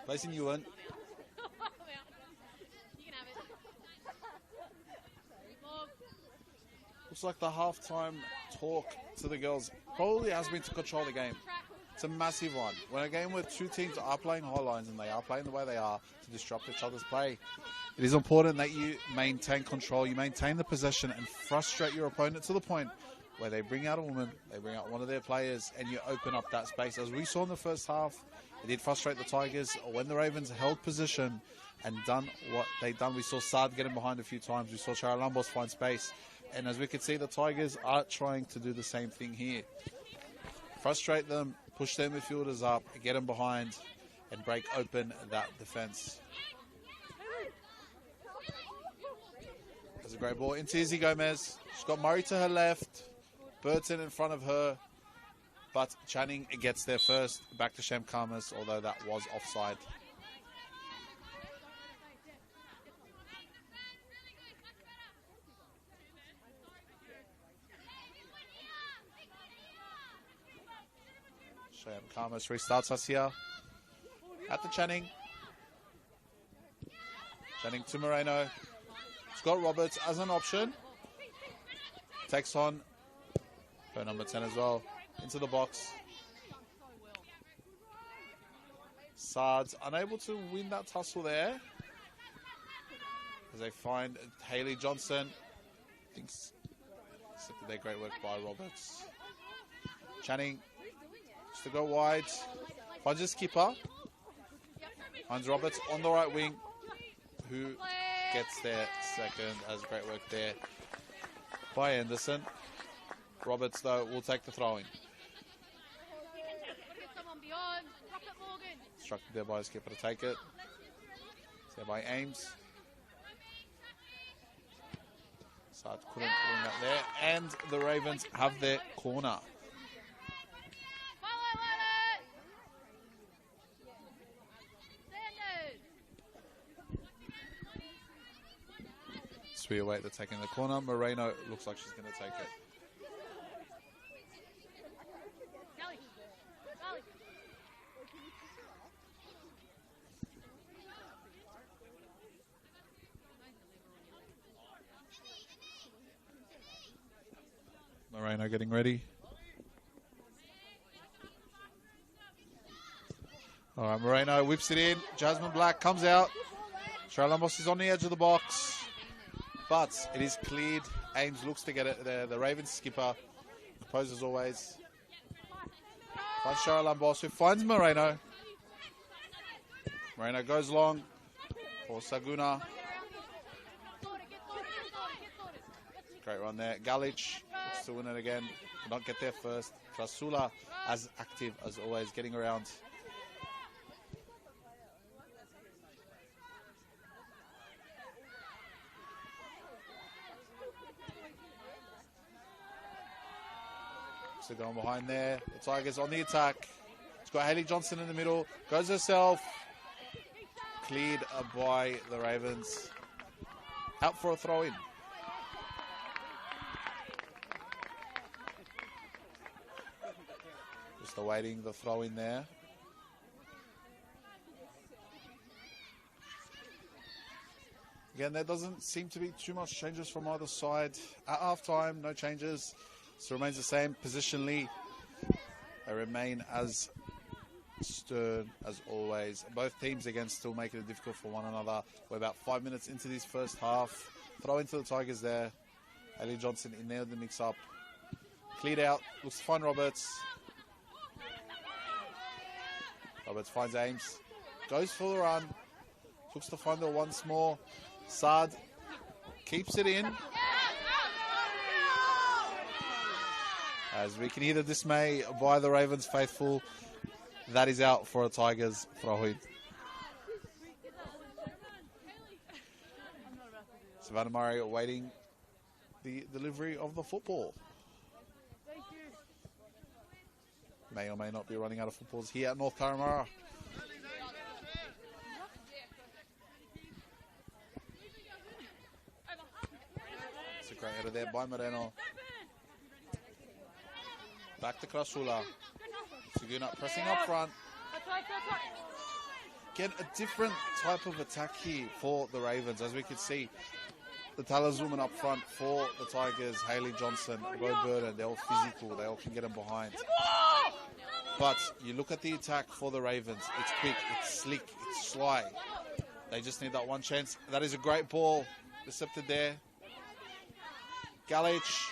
Placing Ewan. Looks like the halftime talk to the girls probably has been to control the game. It's a massive one. When a game where two teams are playing high lines and they are playing the way they are to disrupt each other's play, it is important that you maintain control, you maintain the possession and frustrate your opponent to the point where they bring out a woman, they bring out one of their players, and you open up that space. As we saw in the first half, it did frustrate the Tigers. When the Ravens held position and done what they done, we saw Saad getting behind a few times. We saw Charalambos find space. And as we can see, the Tigers are trying to do the same thing here. Frustrate them, push their midfielders up, get them behind, and break open that defense. There's a great ball into Izzy Gomez. She's got Murray to her left, Burton in front of her, but Channing gets there first. Back to Shem Karmas, although that was offside. Shem Karmas restarts us here at the Channing. Channing to Moreno. Scott Roberts as an option. Takes on her number 10 as well. Into the box. Sards unable to win that tussle there. As they find Hayley Johnson. Thinks their great work by Roberts. Channing just to go wide. Finds his skipper. Finds Roberts on the right wing. Who gets there second as great work there by Anderson. Roberts, though, will take the throw-in. Instructed there by his skipper to take it. There by Ames. Saad couldn't win that there. And the Ravens have their corner. We await the taking the corner. Moreno looks like she's going to take it. Moreno getting ready. All right, Moreno whips it in. Jasmine Black comes out. Charalambos is on the edge of the box. But it is cleared. Ames looks to get it there. The Ravens skipper composes always. Finds Charalambos, who finds Moreno. Moreno goes long for Saguna. Great run there. Galich looks to win it again. Could not get there first. Krasula as active as always, getting around. So going behind there. The Tigers on the attack. It's got Hayley Johnson in the middle. Goes herself. cleared by the Ravens. Out for a throw-in. Just awaiting the throw-in there. Again, there doesn't seem to be too much changes from either side. At halftime, no changes. So it remains the same positionally. They remain as stern as always. Both teams again still making it difficult for one another. We're about 5 minutes into this first half. Throw into the Tigers there. Ali Johnson in there with the mix-up. Cleared out. Looks to find Roberts. Roberts finds Ames. Goes for the run. Looks to find her once more. Saad keeps it in. As we can hear the dismay by the Ravens faithful. That is out for a Tigers throw-in. Savannah Murray awaiting the delivery of the football. May or may not be running out of footballs here at North Carramara. It's a great header there by Moreno. Back to Krasula. Saguna pressing up front. Again, a different type of attack here for the Ravens. As we can see, the talisman up front for the Tigers, Hayley Johnson, Roe Burden, they're all physical. They all can get them behind. But you look at the attack for the Ravens. It's quick, it's slick, it's sly. They just need that one chance. That is a great ball. Recepted there. Galich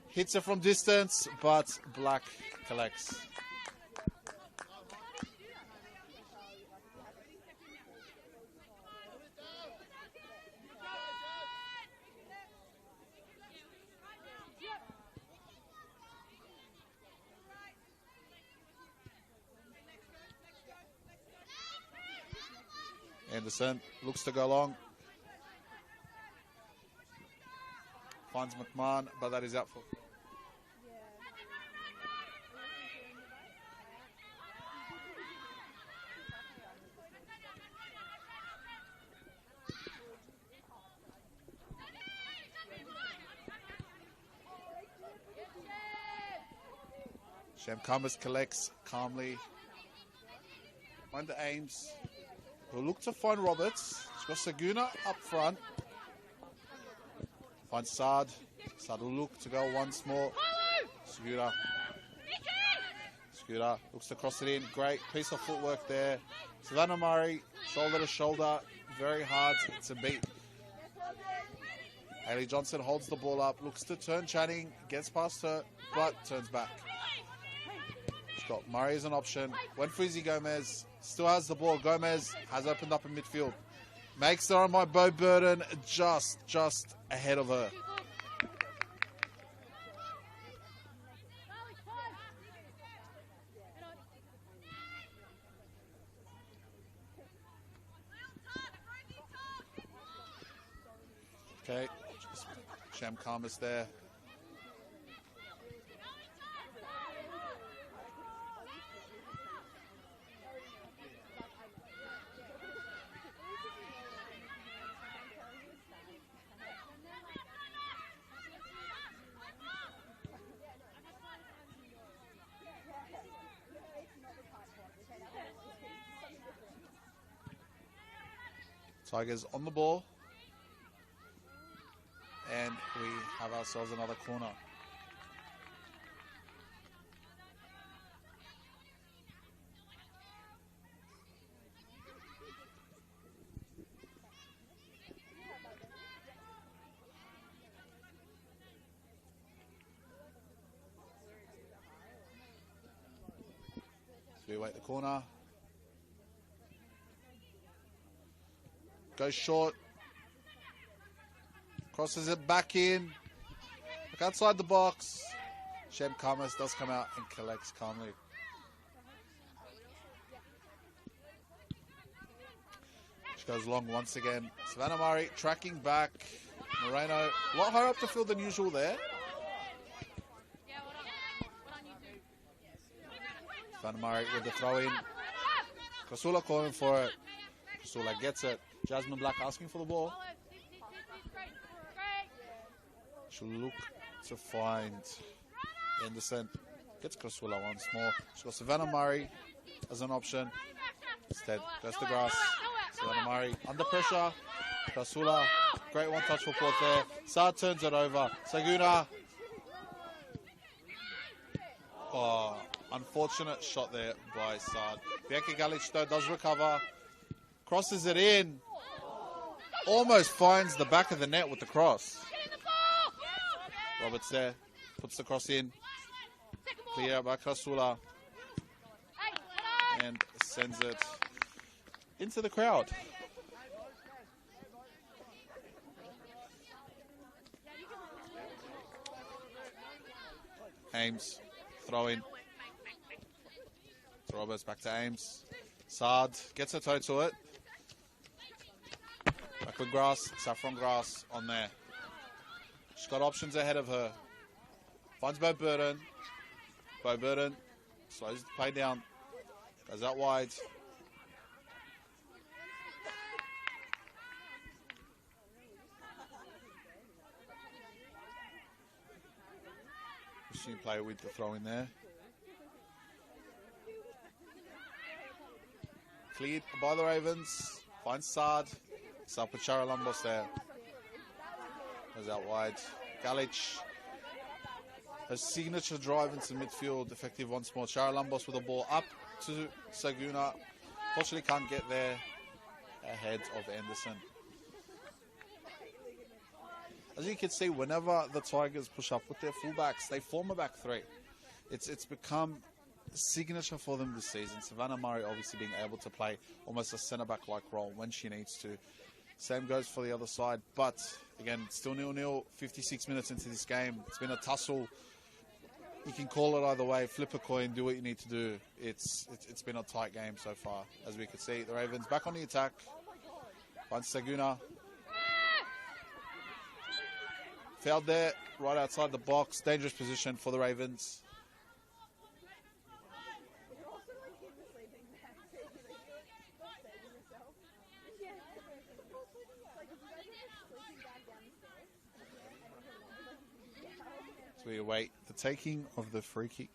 hits it from distance, but Black collects. Anderson looks to go long. Finds McMahon, but that is out for. Shem Kamas collects calmly. Find the Ames. We'll look to find Roberts. She's got Saguna up front. Finds Saad. Saad will look to go once more. Saguna. Saguna looks to cross it in. Great piece of footwork there. Savannah Murray, shoulder to shoulder. Very hard to beat. Hayley Johnson holds the ball up. Looks to turn Channing. Gets past her, but turns back. She's got Murray as an option. Went for Izzy Gomez. Still has the ball. Gomez has opened up in midfield. Makes the run by Bo Burden just ahead of her. Okay, Sham Karmas there. Tigers on the ball. And we have ourselves another corner. So we wait the corner. Goes short. Crosses it back in. Look outside the box. Shem Kamas does come out and collects calmly. She goes long once again. Savannah Murray tracking back. Moreno a lot higher up the field than usual there. Savannah Murray with the throw in. Krasula calling for it. Krasula gets it. Jasmine Black asking for the ball. She'll look to find Anderson. Gets Krasula once more. She's got Savannah Murray as an option. Instead, goes to grass. Savannah Murray under pressure. Krasula, great one-touch football there. Saad turns it over. Saguna. Oh, unfortunate shot there by Saad. Bianca Galic, though, does recover. Crosses it in. Almost finds the back of the net with the cross. Roberts there. Puts the cross in. Clear by Krasula. And sends it into the crowd. Ames, throw in. Roberts back to Ames. Saad gets a toe to it. Backward grass, saffron grass on there. She's got options ahead of her. Finds Bo Burden. Bo Burden slows the play down. Goes out wide. Machine player with the throw in there. Cleared by the Ravens. Finds Saad. It's up with Charalambos there. Goes out wide. Galic. Her signature drive into midfield. Effective once more. Charalambos with the ball up to Saguna. Fortunately can't get there ahead of Anderson. As you can see, whenever the Tigers push up with their fullbacks, they form a back three. It's become a signature for them this season. Savannah Murray obviously being able to play almost a centre-back-like role when she needs to. Same goes for the other side. But, again, it's still 0-0, 56 minutes into this game. It's been a tussle. You can call it either way. Flip a coin, do what you need to do. It's been a tight game so far, as we can see. The Ravens back on the attack. Finds Saguna. Fouled there, right outside the box. Dangerous position for the Ravens. So we await the taking of the free kick.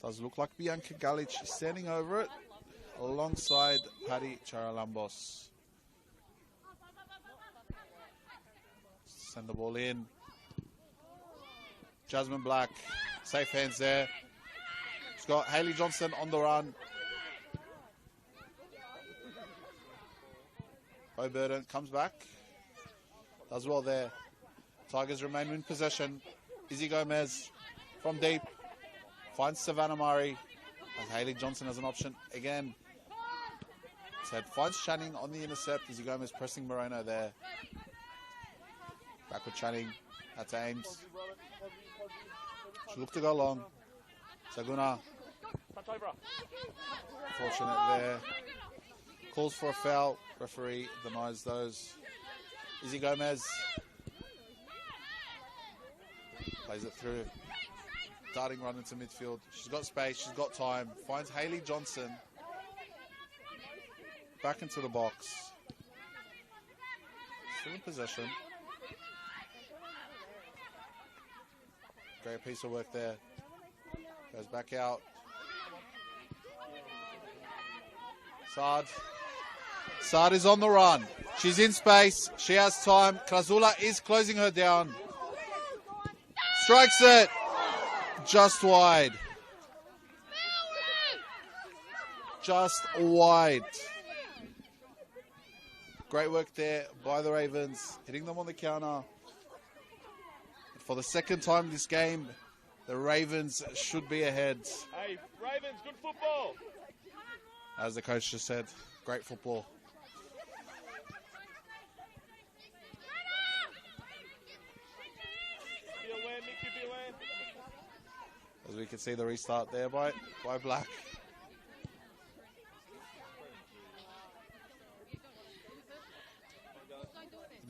Does look like Bianca Galic standing over it alongside Paddy Charalambos. Send the ball in. Jasmine Black, safe hands there. She's got Hayley Johnson on the run. Bo Burden comes back. Does well there. Tigers remain in possession. Izzy Gomez from deep. Finds Savannah Murray. Has Hayley Johnson as an option again. Finds Channing on the intercept. Izzy Gomez pressing Moreno there. Back with Channing. That's Ames. She looked to go long. Saguna. Fortunate there. Calls for a foul. Referee denies those. Izzy Gomez. Plays it through. Darting run into midfield. She's got space. She's got time. Finds Hayley Johnson. Back into the box. Still in possession. Great piece of work there. Goes back out. Saad. Saad is on the run. She's in space. She has time. Krasula is closing her down. Strikes it. Just wide. Just wide. Great work there by the Ravens. Hitting them on the counter. For the second time this game, the Ravens should be ahead. Hey, Ravens, good football. As the coach just said, great football. Be aware, Mickey, be aware. As we can see the restart there by Black.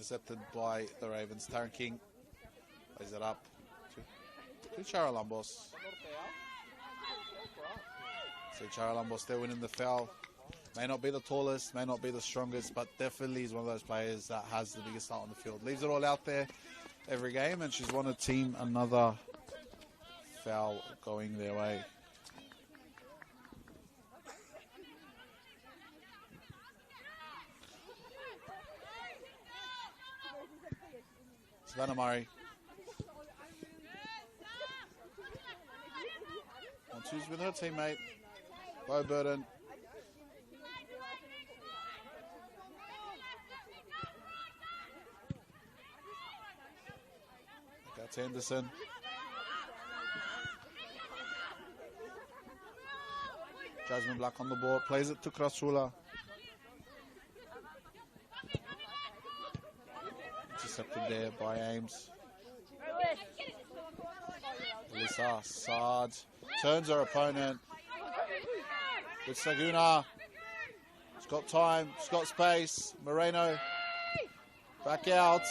intercepted by the Ravens. Taryn King plays it up to Charalambos. So Charalambos there winning the foul. May not be the tallest, may not be the strongest, but definitely is one of those players that has the biggest start on the field. Leaves it all out there every game, and she's won a team another foul going their way. Savannah Murray. 1-2's with her teammate. Low burden. That's Anderson. Jasmine Black on the ball. Plays it to Krasula. Intercepted there by Ames. Elisa Saad turns her opponent with Saguna. She's got time, she's got space. Moreno back out.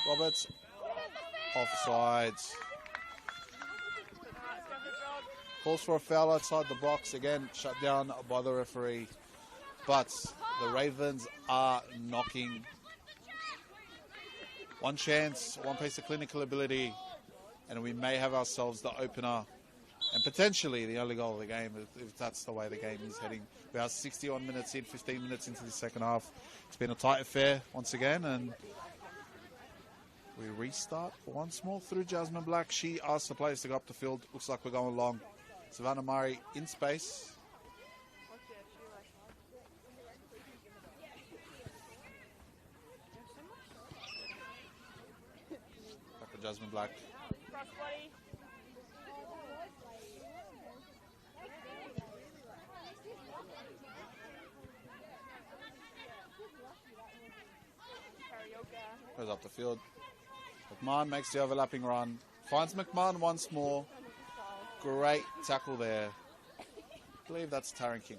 Roberts offside. Calls for a foul outside the box. Again, shut down by the referee. But the Ravens are knocking. One chance, one piece of clinical ability, and we may have ourselves the opener and potentially the only goal of the game if that's the way the game is heading. We are 61 minutes in, 15 minutes into the second half. It's been a tight affair once again, and we restart once more through Jasmine Black. She asks the players to go up the field. Looks like we're going long. Savannah Murray in space. Jasmine Black. Goes up the field. McMahon makes the overlapping run. Finds McMahon once more. Great tackle there. I believe that's Taryn King.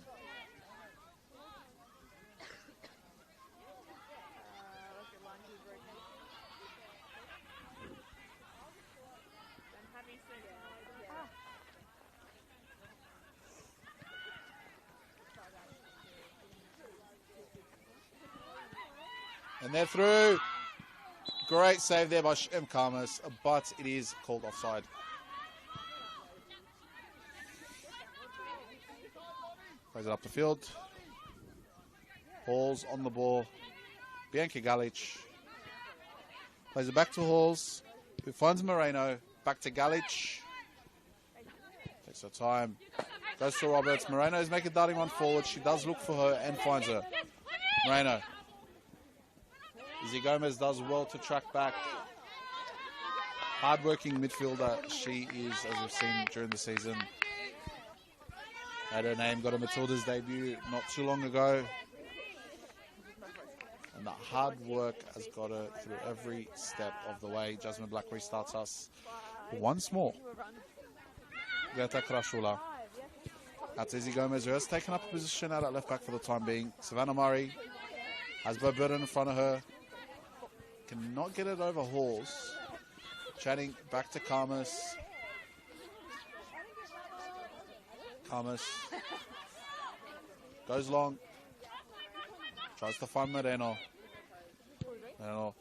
And they're through. Great save there by Shem Karmas, but it is called offside. Plays it up the field. Halls on the ball. Bianca Galic. Plays it back to Halls, who finds Moreno. Back to Galic. Takes her time. Goes to Roberts. Moreno's making a darting run forward. She does look for her and finds her. Moreno. Izzy Gomez does well to track back. Hard-working midfielder she is, as we've seen during the season. Had her name, got a Matilda's debut not too long ago. And that hard work has got her through every step of the way. Jasmine Black restarts us once more. Greta Krashula. That's Izzy Gomez, who has taken up a position out at left back for the time being. Savannah Murray has Bo Burden in front of her. Cannot get it over Halls. Chatting back to Karmas. Karmas goes long. Tries to find Moreno. Moreno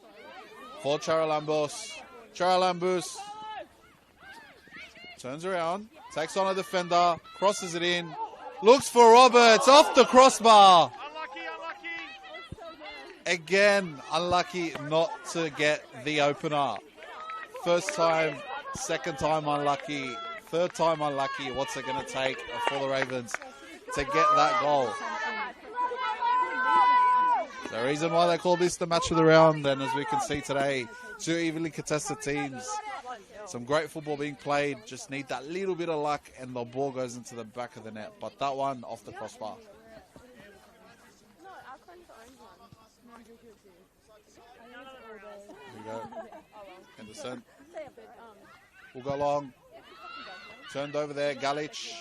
for Charalambos. Charalambos turns around. Takes on a defender. Crosses it in. Looks for Roberts. Off the crossbar. Again, unlucky not to get the opener. First time, second time unlucky, third time unlucky. What's it going to take for the Ravens to get that goal? The reason why they call this the match of the round, and as we can see today, two evenly contested teams. Some great football being played. Just need that little bit of luck and the ball goes into the back of the net. But that one off the crossbar. Here we go. Anderson. Will go long. Turned over there. Galic.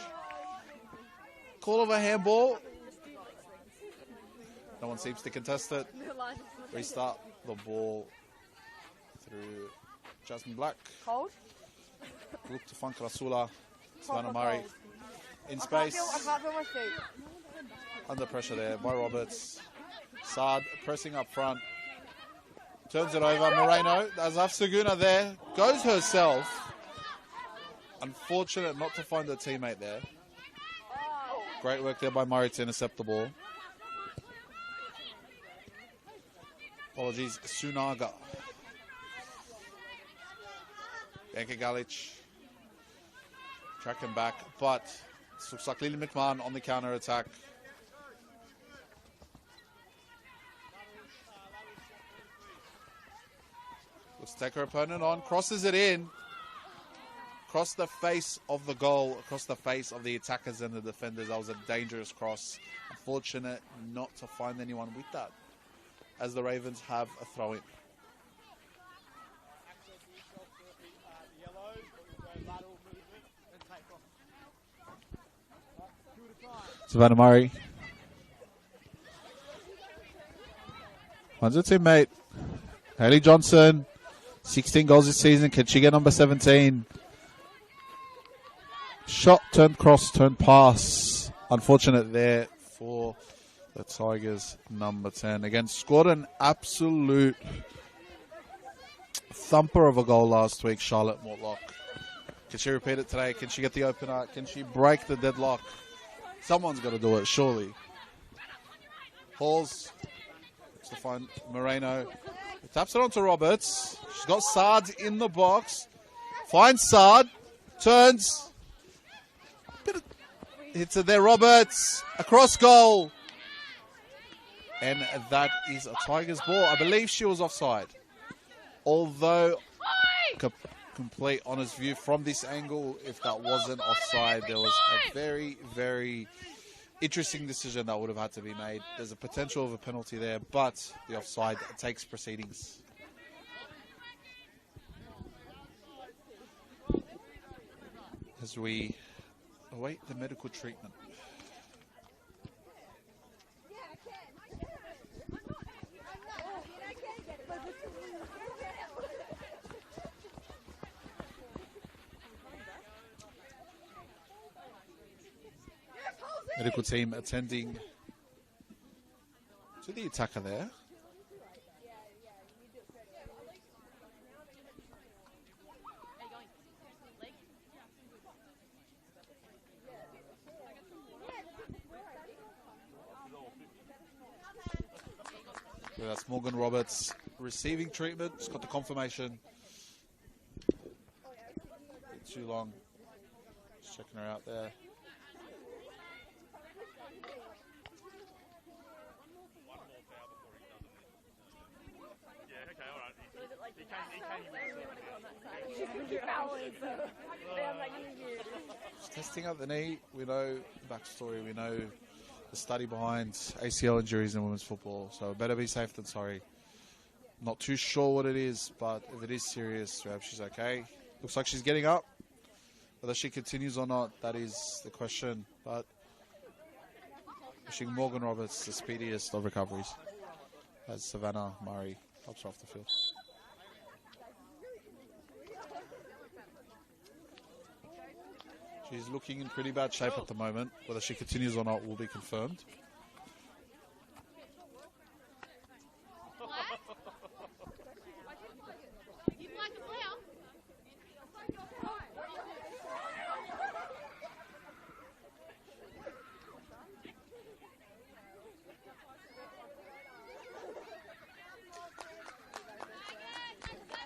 Call of a handball. No one seems to contest it. Restart the ball through Jasmine Black. Cold? Look to Funk Rasula. Savannah Proper Murray. cold. In I can't space. feel my feet. Under pressure there by Roberts. Saad pressing up front. Turns it over. Moreno. Azaf Saguna there. Goes herself. Unfortunate not to find her teammate there. Great work there by Murray to intercept the ball. Apologies, Sunaga. Bianca Galic. Tracking back, but this looks like Lily McMahon on the counter attack. Let's take her opponent on, crosses it in. Across the face of the goal, across the face of the attackers and the defenders. That was a dangerous cross. Unfortunate not to find anyone with that, as the Ravens have a throw-in. Savannah Murray. Finds her teammate. Haley Johnson. 16 goals this season. Can she get number 17? Shot, turned cross, turned pass. Unfortunate there for the Tigers, number 10. Again, scored an absolute thumper of a goal last week, Charlotte Mortlock. Can she repeat it today? Can she get the opener? Can she break the deadlock? Someone's got to do it, surely. Halls to find Moreno. Taps it on to Roberts. She's got Saad in the box. Finds Saad. Turns. Hits it there, Roberts. Across goal. And that is a Tigers ball. I believe she was offside. Although, complete honest view from this angle, if that wasn't offside, there was a very, very interesting decision that would have had to be made. There's a potential of a penalty there, but the offside takes proceedings. As we await the medical treatment. Medical team attending to the attacker there. So that's Morgan Roberts receiving treatment. Just got the confirmation. Bit too long. Just checking her out there. Just testing out the knee. We know the backstory. We know the study behind ACL injuries in women's football. So better be safe than sorry. Not too sure what it is, but if it is serious, we hope she's okay. Looks like she's getting up. Whether she continues or not, that is the question. But wishing Morgan Roberts the speediest of recoveries as Savannah Murray helps her off the field. She's looking in pretty bad shape at the moment. Whether she continues or not will be confirmed.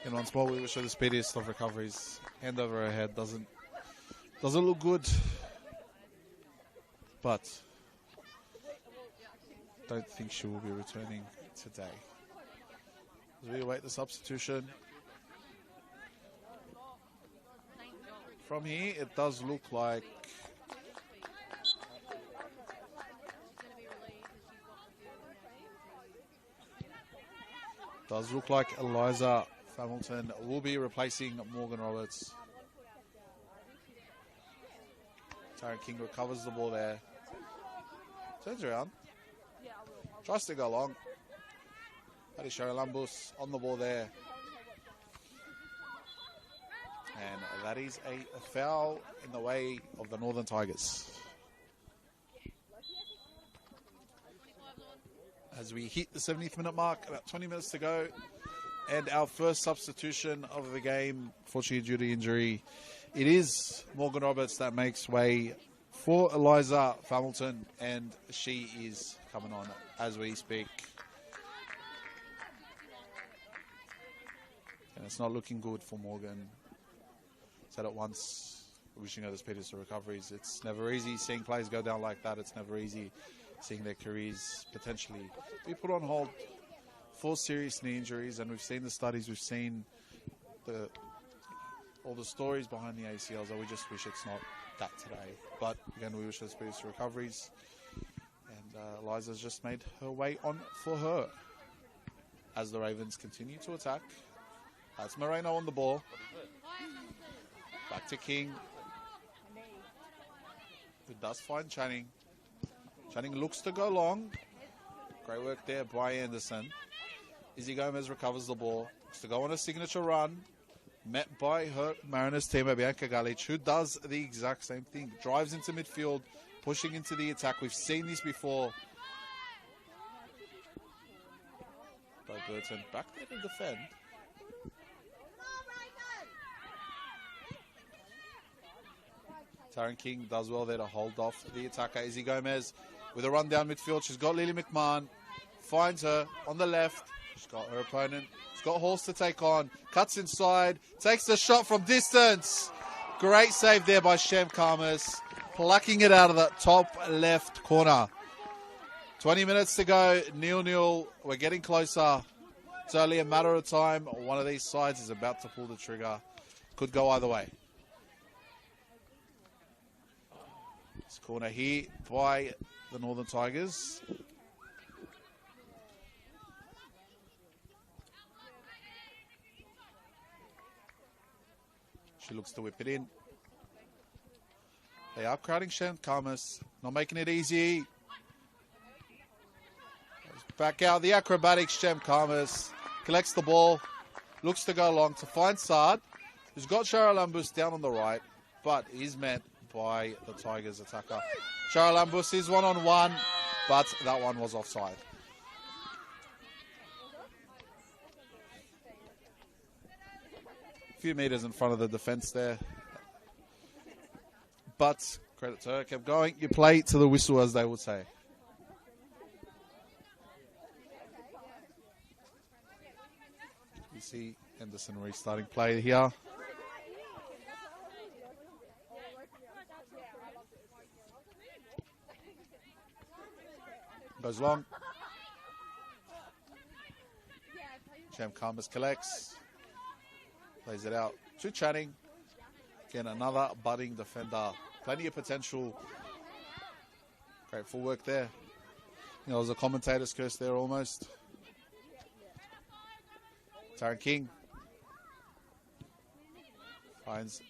In one spot, we wish her the speediest of recoveries. Hand over her head doesn't look good, but don't think she will be returning today. As we await the substitution. From here, it does look like Eliza Hamilton will be replacing Morgan Roberts. Taryn King recovers the ball there. Turns around. Tries to go long. Adishara Lambus on the ball there. And that is a foul in the way of the Northern Tigers. As we hit the 70th minute mark, about 20 minutes to go. And our first substitution of the game, fortunately due to injury, it is Morgan Roberts that makes way for Eliza Hamilton, and she is coming on as we speak. And it's not looking good for Morgan. Said it once, wishing her the speediest of recoveries. It's never easy seeing players go down like that. It's never easy seeing their careers potentially be put on hold for serious knee injuries. And we've seen the studies, we've seen all the stories behind the ACLs. And we just wish it's not that today. But again, we wish her the speediest of recoveries. And Eliza's just made her way on for her as the Ravens continue to attack. That's Moreno on the ball. Back to King, who does find Channing. Channing looks to go long. Great work there by Anderson. Izzy Gomez recovers the ball. Looks to go on a signature run. Met by her Mariners teammate Bianca Galic, who does the exact same thing. Drives into midfield, pushing into the attack. We've seen this before. Bo Burton back there to defend. Taryn King does well there to hold off the attacker. Izzy Gomez with a run down midfield. She's got Lily McMahon. Finds her on the left. She's got her opponent. She's got Halls to take on. Cuts inside. Takes the shot from distance. Great save there by Shem Karmas. Plucking it out of the top left corner. 20 minutes to go. 0-0. We're getting closer. It's only a matter of time. One of these sides is about to pull the trigger. Could go either way. Corner here by the Northern Tigers. She looks to whip it in. They are crowding Shem Karmas, not making it easy. Back out the acrobatics. Shem Karmas collects the ball, looks to go long to find Saad, who's got Cheryl Ambus down on the right, but is met by the Tigers attacker. Cheryl Ambus is one-on-one, but that one was offside. A few meters in front of the defense there. But credit to her, kept going. You play to the whistle, as they would say. You see Henderson restarting play here. Goes long. Shem Karmas collects. Plays it out to Channing. Again, another budding defender. Plenty of potential. Great full work there. You know, it was a commentator's curse there almost. Taryn King finds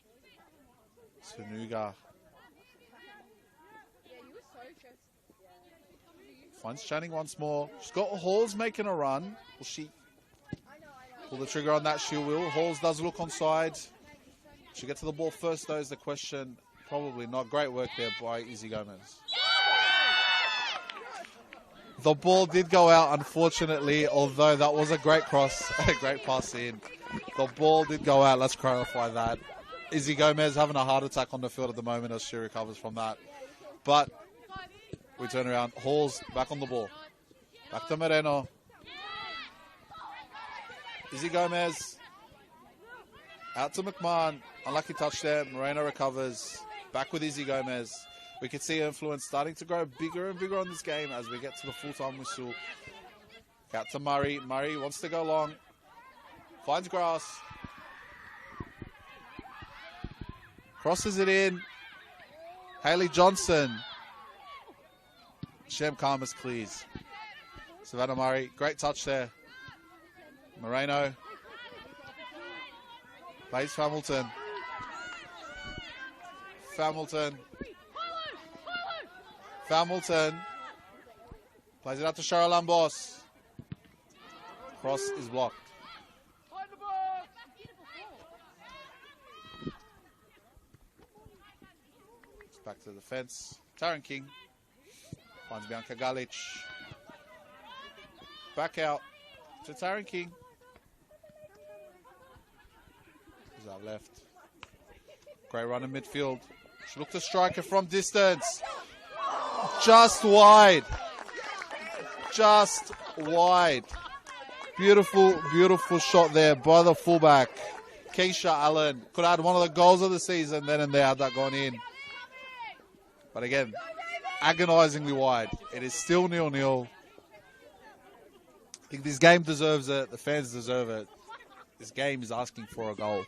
Sunuga. Finds Channing once more. She's got Halls making a run. Will she pull the trigger on that? She will. Halls does look onside. She get to the ball first, though, is the question. Probably not. Great work there by Izzy Gomez. The ball did go out, unfortunately, although that was a great cross, a great pass in. The ball did go out. Let's clarify that. Izzy Gomez having a heart attack on the field at the moment as she recovers from that. But we turn around. Halls back on the ball. Back to Moreno. Izzy Gomez. Out to McMahon. Unlucky touch there. Moreno recovers. Back with Izzy Gomez. We can see her influence starting to grow bigger and bigger on this game as we get to the full-time whistle. Out to Murray. Murray wants to go long. Finds grass. Crosses it in. Hayley Johnson. Shem Karmas clears. Savannah Murray, great touch there. Moreno. Plays Hamilton. Hamilton. Plays it out to Cheryl Ambos. Cross is blocked. Back to the defense. Taron King. Finds Bianca Galic. Back out to Taron King. He's out left. Great run in midfield. She looked to strike it from distance. Just wide. Just wide. Beautiful, beautiful shot there by the fullback. Keisha Allen could have had one of the goals of the season then and there had that gone in. But again, agonizingly wide. It is still 0-0. I think this game deserves it. The fans deserve it. This game is asking for a goal.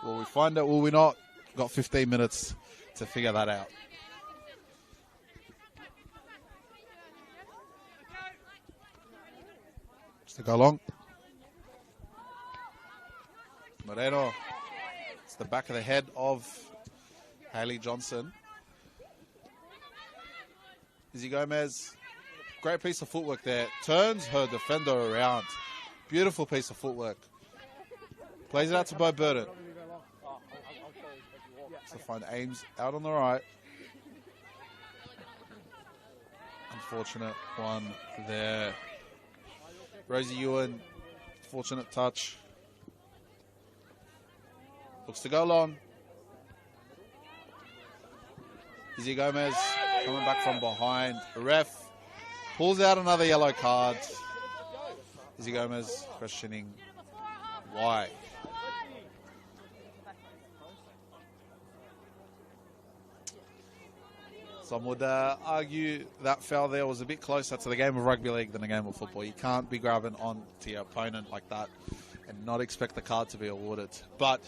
Will we find it? Will we not? Got 15 minutes to figure that out. Just to go long. Moreno. It's the back of the head of Hayley Johnson. Izzy Gomez. Great piece of footwork there. Turns her defender around. Beautiful piece of footwork. Plays it out to Bo Burton. To find Ames out on the right. Unfortunate one there. Rosie Ewan. Fortunate touch. Looks to go long. Izzy Gomez coming back from behind. The ref pulls out another yellow card. Izzy Gomez questioning why. Some would argue that foul there was a bit closer to the game of rugby league than a game of football. You can't be grabbing on to your opponent like that and not expect the card to be awarded. But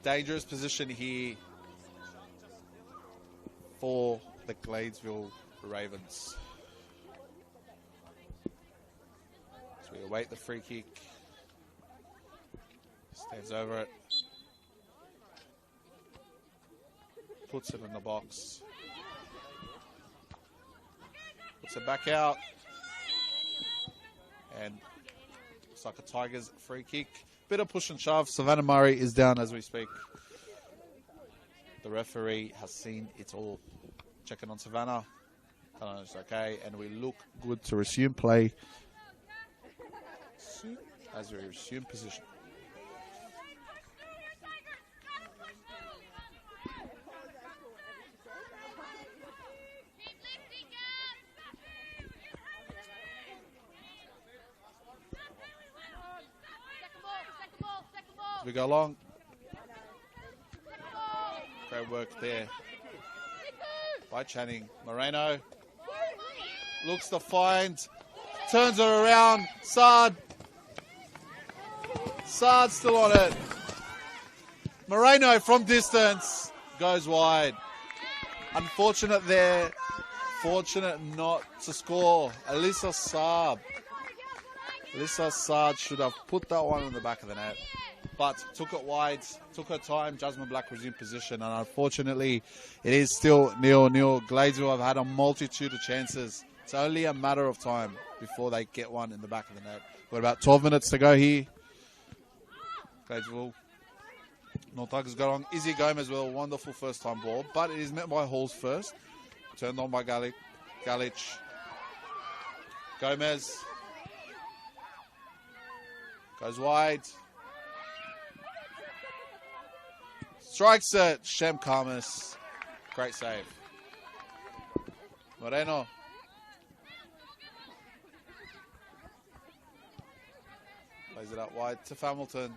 dangerous position here for the Gladesville Ravens. So we await the free kick. Stands over it. Puts it in the box. Puts it back out. And looks like a Tigers free kick. Bit of push and shove. Savannah Murray is down as we speak. The referee has seen it all. Checking on Savannah. It's okay. And we look good to resume play as we resume position. We go long. Great work there by Channing. Moreno looks to find, turns it around. Saad still on it. Moreno from distance goes wide. Unfortunate there. Fortunate not to score. Alyssa Saad should have put that one in the back of the net. But took it wide, took her time. Jasmine Black resumed position, and unfortunately, it is still 0-0. Gladesville have had a multitude of chances. It's only a matter of time before they get one in the back of the net. We've got about 12 minutes to go here. Gladesville. North Tigers got on. Izzy Gomez with a wonderful first-time ball, but it is met by Halls first. Turned on by Galich. Gomez goes wide. Strikes it. Shem Karmas. Great save. Moreno. Plays it out wide to Hamilton.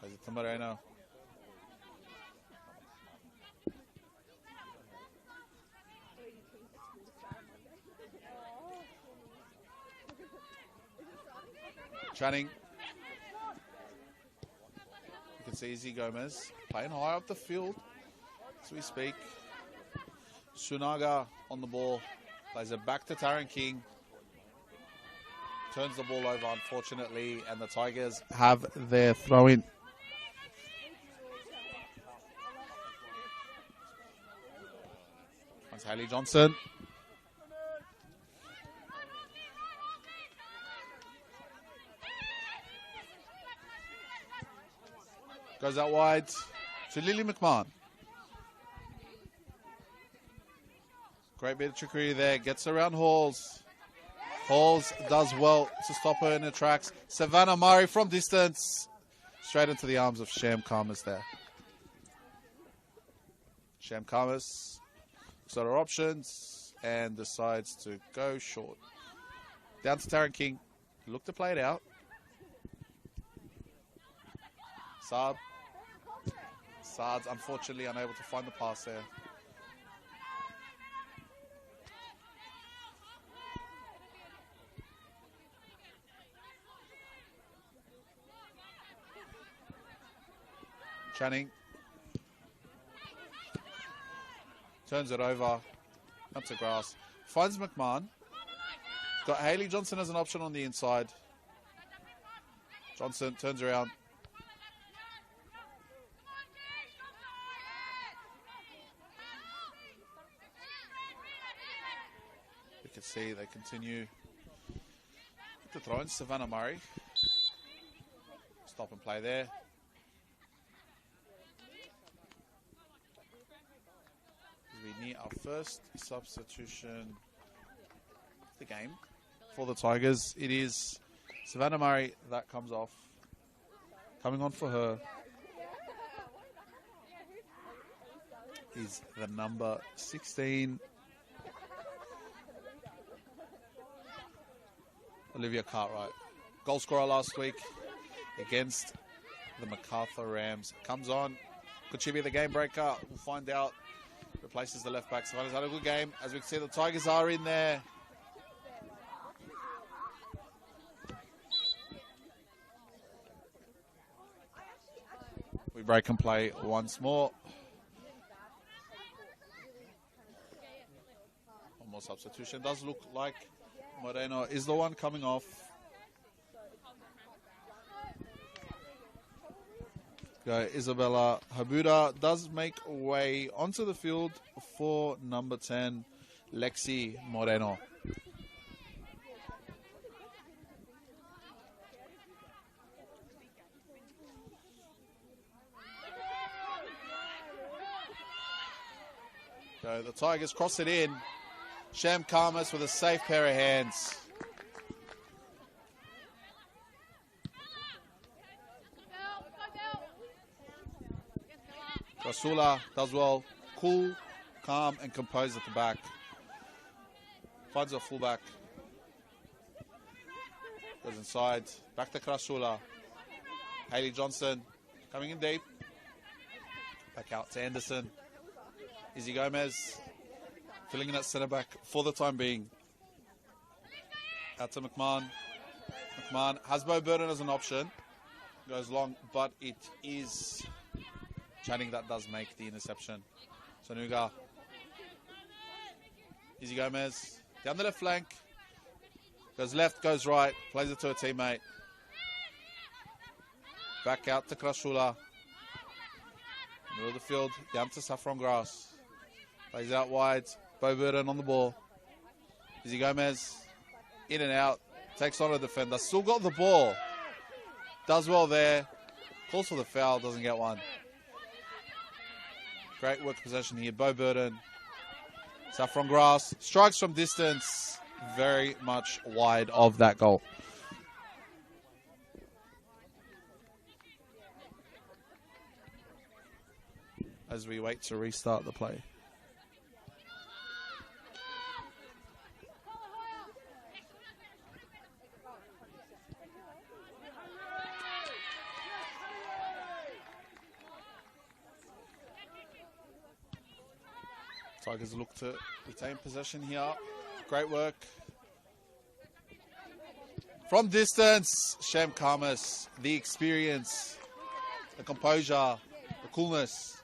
Plays it to Moreno. Channing. You can see Izzy Gomez playing high up the field as we speak. Sunaga on the ball. Plays it back to Taron King. Turns the ball over, unfortunately, and the Tigers have their throw-in. That's Hayley Johnson. Goes out wide to Lily McMahon. Great bit of trickery there. Gets around Halls. Halls does well to stop her in her tracks. Savannah Murray from distance. Straight into the arms of Sham Karmas there. Sham Karmas looks at her options and decides to go short. Down to Taryn King. Look to play it out. Saad. Saad's unfortunately unable to find the pass there. Channing turns it over, up to grass, finds McMahon, got Hayley Johnson as an option on the inside. Johnson turns around. You can see they continue to throw in. Savannah Murray. Stop and play there. We need our first substitution of the game for the Tigers. It is Savannah Murray that comes off. Coming on for her is the number 16, Olivia Cartwright. Goal scorer last week against the MacArthur Rams. Comes on. Could she be the game breaker? We'll find out. Replaces the left back. Savannah's had a good game. As we can see, the Tigers are in there. We break and play once more. One more substitution. Does look like Moreno is the one coming off. Isabella Habuda does make way onto the field for number 10, Lexi Moreno. So the Tigers cross it in. Sham Karmas with a safe pair of hands. Rasula does well, cool, calm and composed at the back. Finds a fullback. Goes inside, back to Krasula. Hayley Johnson coming in deep. Back out to Anderson. Izzy Gomez filling in at centre back for the time being. Out to McMahon. McMahon has Bo Burden as an option. Goes long, but it is Channing that does make the interception. Sanuga. Izzy Gomez. Down the left flank. Goes left, goes right. Plays it to a teammate. Back out to Krasula. Middle of the field. Down to Saffron Grass. Plays out wide. Bo Burden on the ball. Izzy Gomez. In and out. Takes on a defender. Still got the ball. Does well there. Calls for the foul. Doesn't get one. Great work possession here. Bo Burden. Saffron Grass. Strikes from distance. Very much wide of that goal. As we wait to restart the play. Tigers look to retain possession here. Great work. From distance, Sham Karmas, the experience, the composure, the coolness.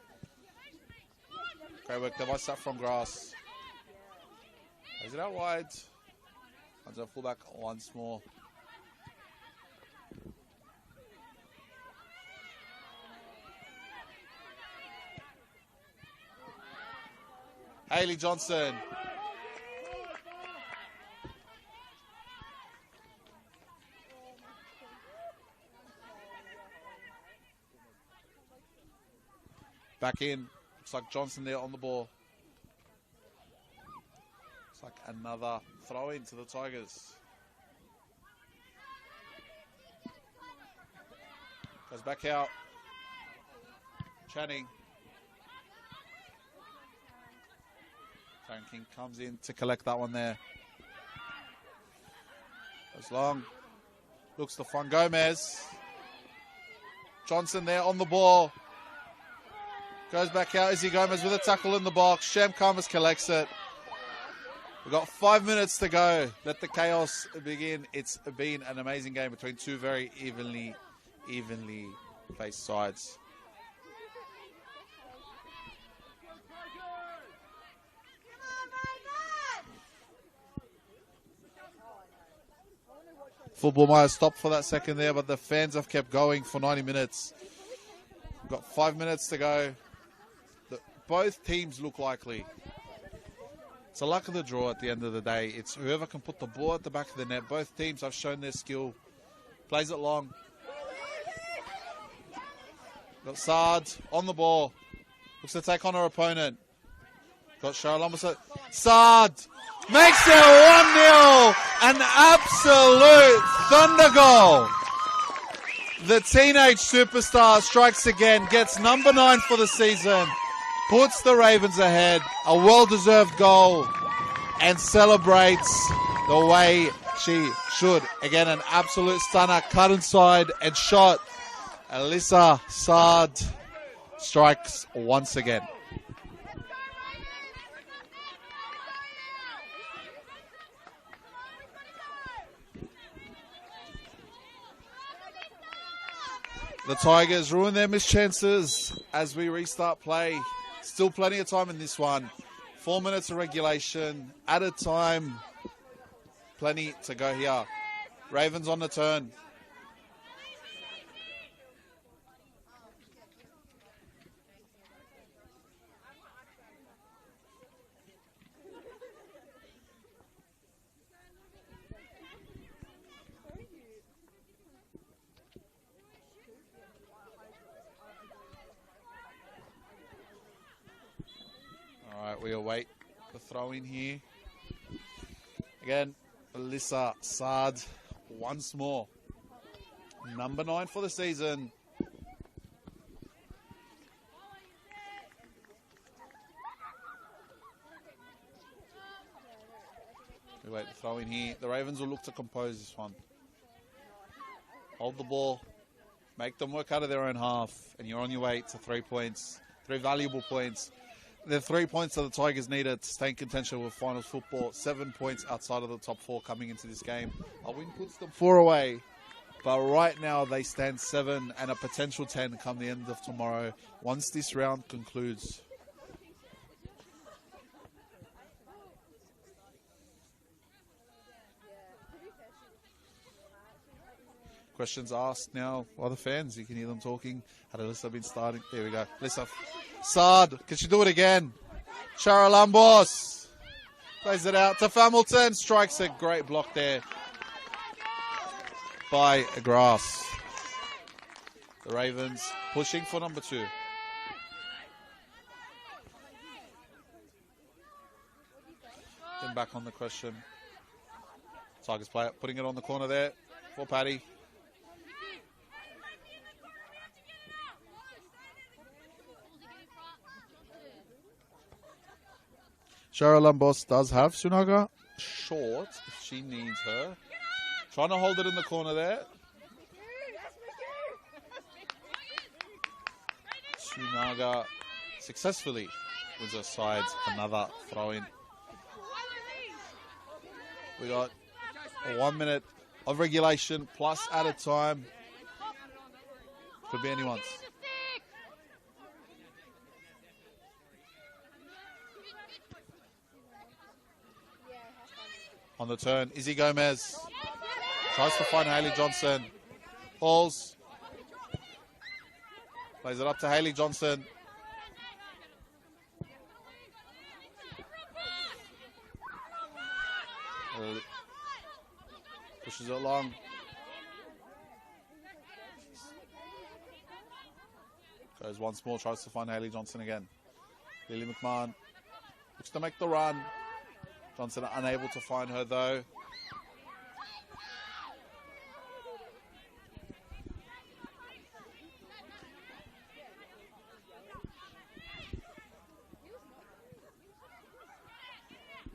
Great work there by Saffron Grass. Plays it out wide. Runs a fullback once more. Hayley Johnson. Back in. Looks like Johnson there on the ball. Looks like another throw in to the Tigers. Goes back out. Channing. Karen King comes in to collect that one there. Goes long. Looks to find Gomez. Johnson there on the ball. Goes back out. Izzy Gomez with a tackle in the box. Shem Khamis collects it. We've got 5 minutes to go. Let the chaos begin. It's been an amazing game between two very evenly faced sides. Football might have stopped for that second there, but the fans have kept going for 90 minutes. We've got 5 minutes to go. Both teams look likely. It's a luck of the draw at the end of the day. It's whoever can put the ball at the back of the net. Both teams have shown their skill. Plays it long. Got Saad on the ball. Looks to take on her opponent. Got Charlotte. Saad makes it 1-0. An absolute thunder goal. The teenage superstar strikes again. Gets number 9 for the season. Puts the Ravens ahead. A well-deserved goal. And celebrates the way she should. Again, an absolute stunner. Cut inside and shot. Alyssa Saad strikes once again. The Tigers ruin their missed chances as we restart play. Still plenty of time in this one. 4 minutes of regulation. Added time. Plenty to go here. Ravens on the turn. We await the throw in here. Again, Alyssa Saad once more. Number 9 for the season. We wait the throw in here. The Ravens will look to compose this one. Hold the ball. Make them work out of their own half. And you're on your way to 3 points. 3 valuable points. The 3 points that the Tigers needed to stay in contention with finals football. 7 points outside of the top 4 coming into this game. A win puts them 4 away. But right now they stand 7 and a potential 10 come the end of tomorrow once this round concludes. Questions asked now by the fans. You can hear them talking. Had Alyssa been starting? There we go. Alyssa. Saad. Can she do it again? Shara Lambos. Plays it out to Hamilton. Strikes a great block there by Grass. The Ravens pushing for number 2. Then back on the question. Tigers player putting it on the corner there for Paddy. Shara Lambos does have Sunaga short if she needs her. Trying to hold it in the corner there. Sunaga successfully wins her side. Another throw in. We got 1 minute of regulation plus added time. Could be anyone's. On the turn, Izzy Gomez tries to find Hayley Johnson. Falls. Plays it up to Hayley Johnson. Pushes it long. Goes once more, tries to find Hayley Johnson again. Lily McMahon looks to make the run. Johnson unable to find her though.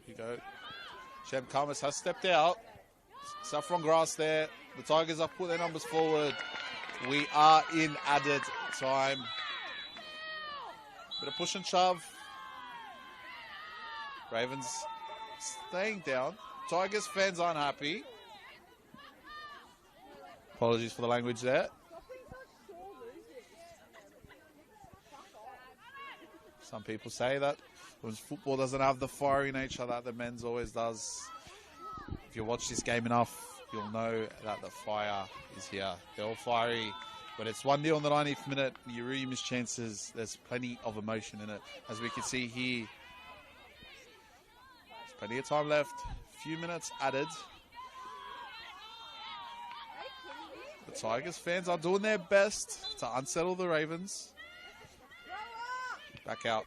Here you go. Shem Kamas has stepped out. Saffron grass there. The Tigers have put their numbers forward. We are in added time. Bit of push and shove. Ravens staying down. Tigers fans aren't happy. Apologies for the language there. Some people say that because football doesn't have the fiery nature that the men's always does. If you watch this game enough, you'll know that the fire is here. They're all fiery. When it's 1-0 in the 90th minute, you really miss chances. There's plenty of emotion in it. As we can see here, there's plenty of time left. Few minutes added. The Tigers fans are doing their best to unsettle the Ravens. Back out.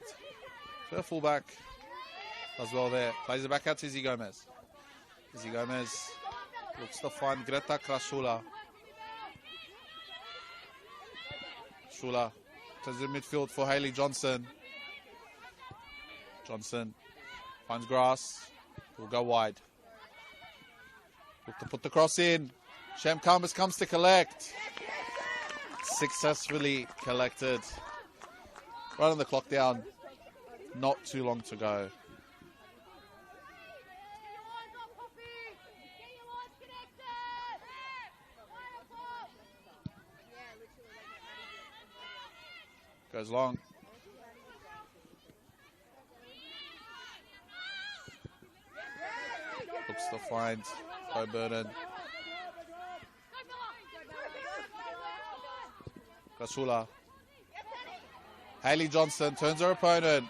To fullback. As well there. Plays it back out to Izzy Gomez. Izzy Gomez looks to find Greta Krasula. Shula turns in midfield for Hayley Johnson. Johnson finds grass. Will go wide. Look to put the cross in. Shem Kamas comes to collect. Successfully collected. Right on the clock down. Not too long to go. Goes long. Looks to find O'Burden. Kasula. Hayley Johnson turns her opponent.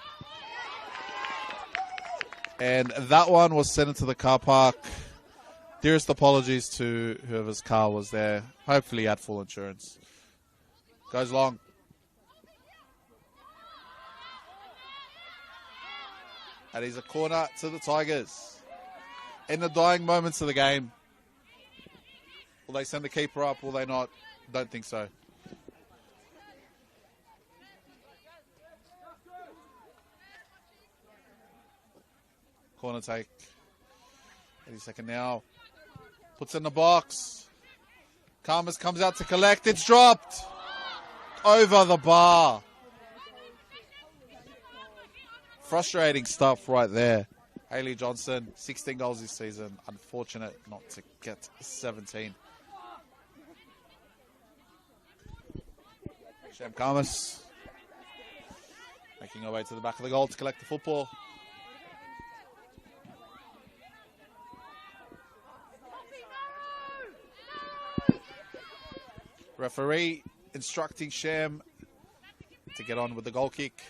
And that one was sent into the car park. Dearest apologies to whoever's car was there. Hopefully he had full insurance. Goes long. And he's a corner to the Tigers. In the dying moments of the game. Will they send the keeper up? Will they not? Don't think so. Corner take. 82nd now. Puts in the box. Kamas comes out to collect. It's dropped. Over the bar. Frustrating stuff right there. Hayley Johnson, 16 goals this season. Unfortunate not to get 17. Shem Kamas making her way to the back of the goal to collect the football. Referee instructing Shem to get on with the goal kick.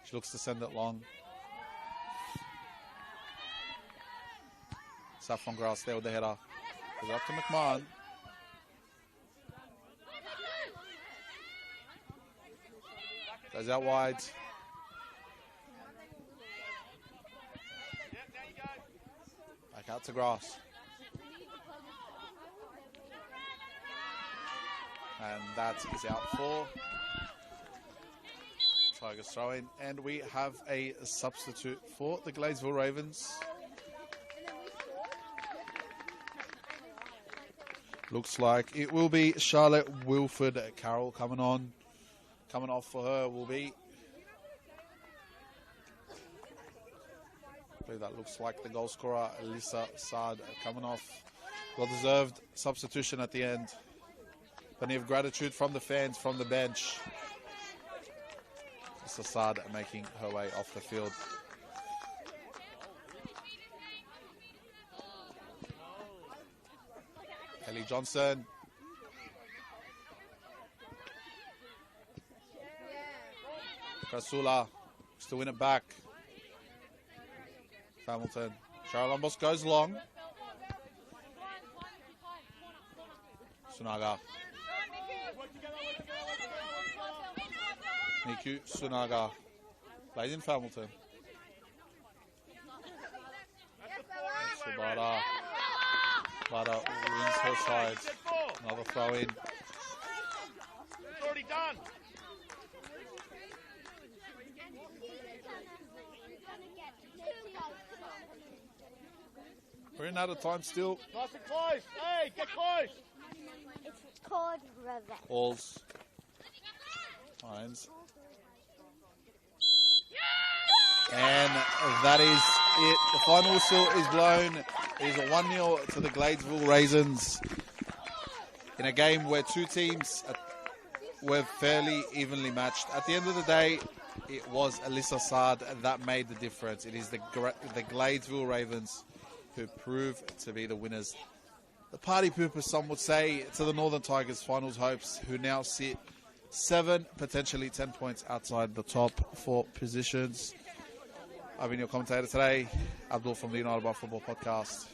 She looks to send it long. Saffron grass there with the header. Goes up to McMahon. Goes out wide. Back out to grass. And that is out for Tigers throw in. And we have a substitute for the Gladesville Ravens. Looks like it will be Charlotte Wilford Carroll coming on. Coming off for her will be, I believe that looks like the goal scorer, Alyssa Saad, coming off. Well-deserved substitution at the end. Plenty of gratitude from the fans, from the bench. Alyssa Saad making her way off the field. Hayley Johnson. Krasula has to win it back. Hamilton. Charalombos goes long. Sunaga. Miku Sunaga plays in Hamilton. Shibata. Shibata wins her side. Another throw in. It's already done. We're in out of time still. Nice and close. Hey, get close. It's called revenge. Balls. Finds. And that is it. The final whistle is blown. It is a 1-0 to the Gladesville Raisins in a game where two teams were fairly evenly matched. At the end of the day, it was Alyssa Saad that made the difference. It is the Gladesville Ravens who proved to be the winners. The party pooper, some would say, to the Northern Tigers finals hopes, who now sit 7, potentially 10 points outside the top 4 positions. I've been your commentator today, Abdul from the United Bar Football Podcast.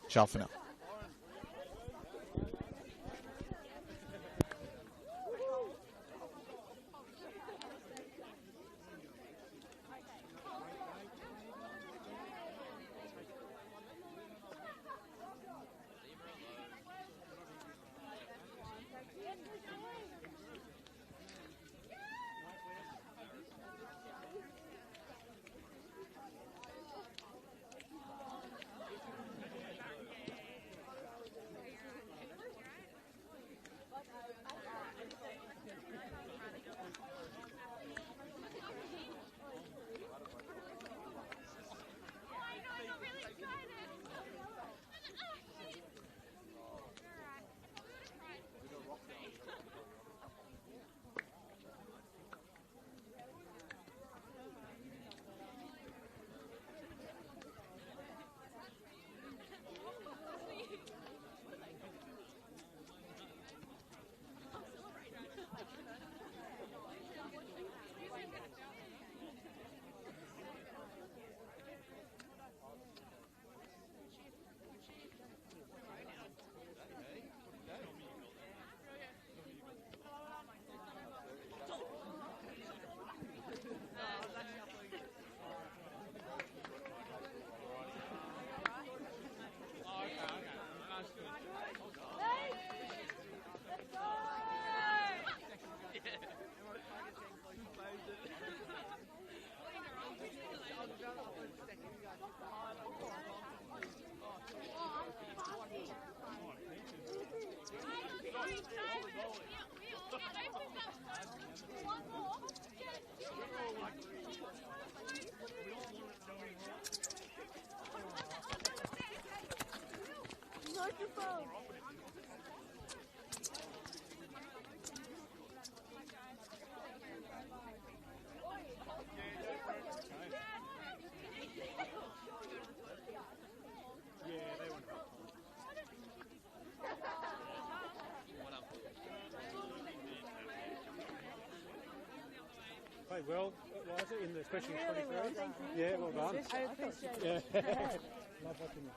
Ciao for now. Played well, Liza, in the especially 23. Yeah, well done. I appreciate it. Yeah. Love watching you.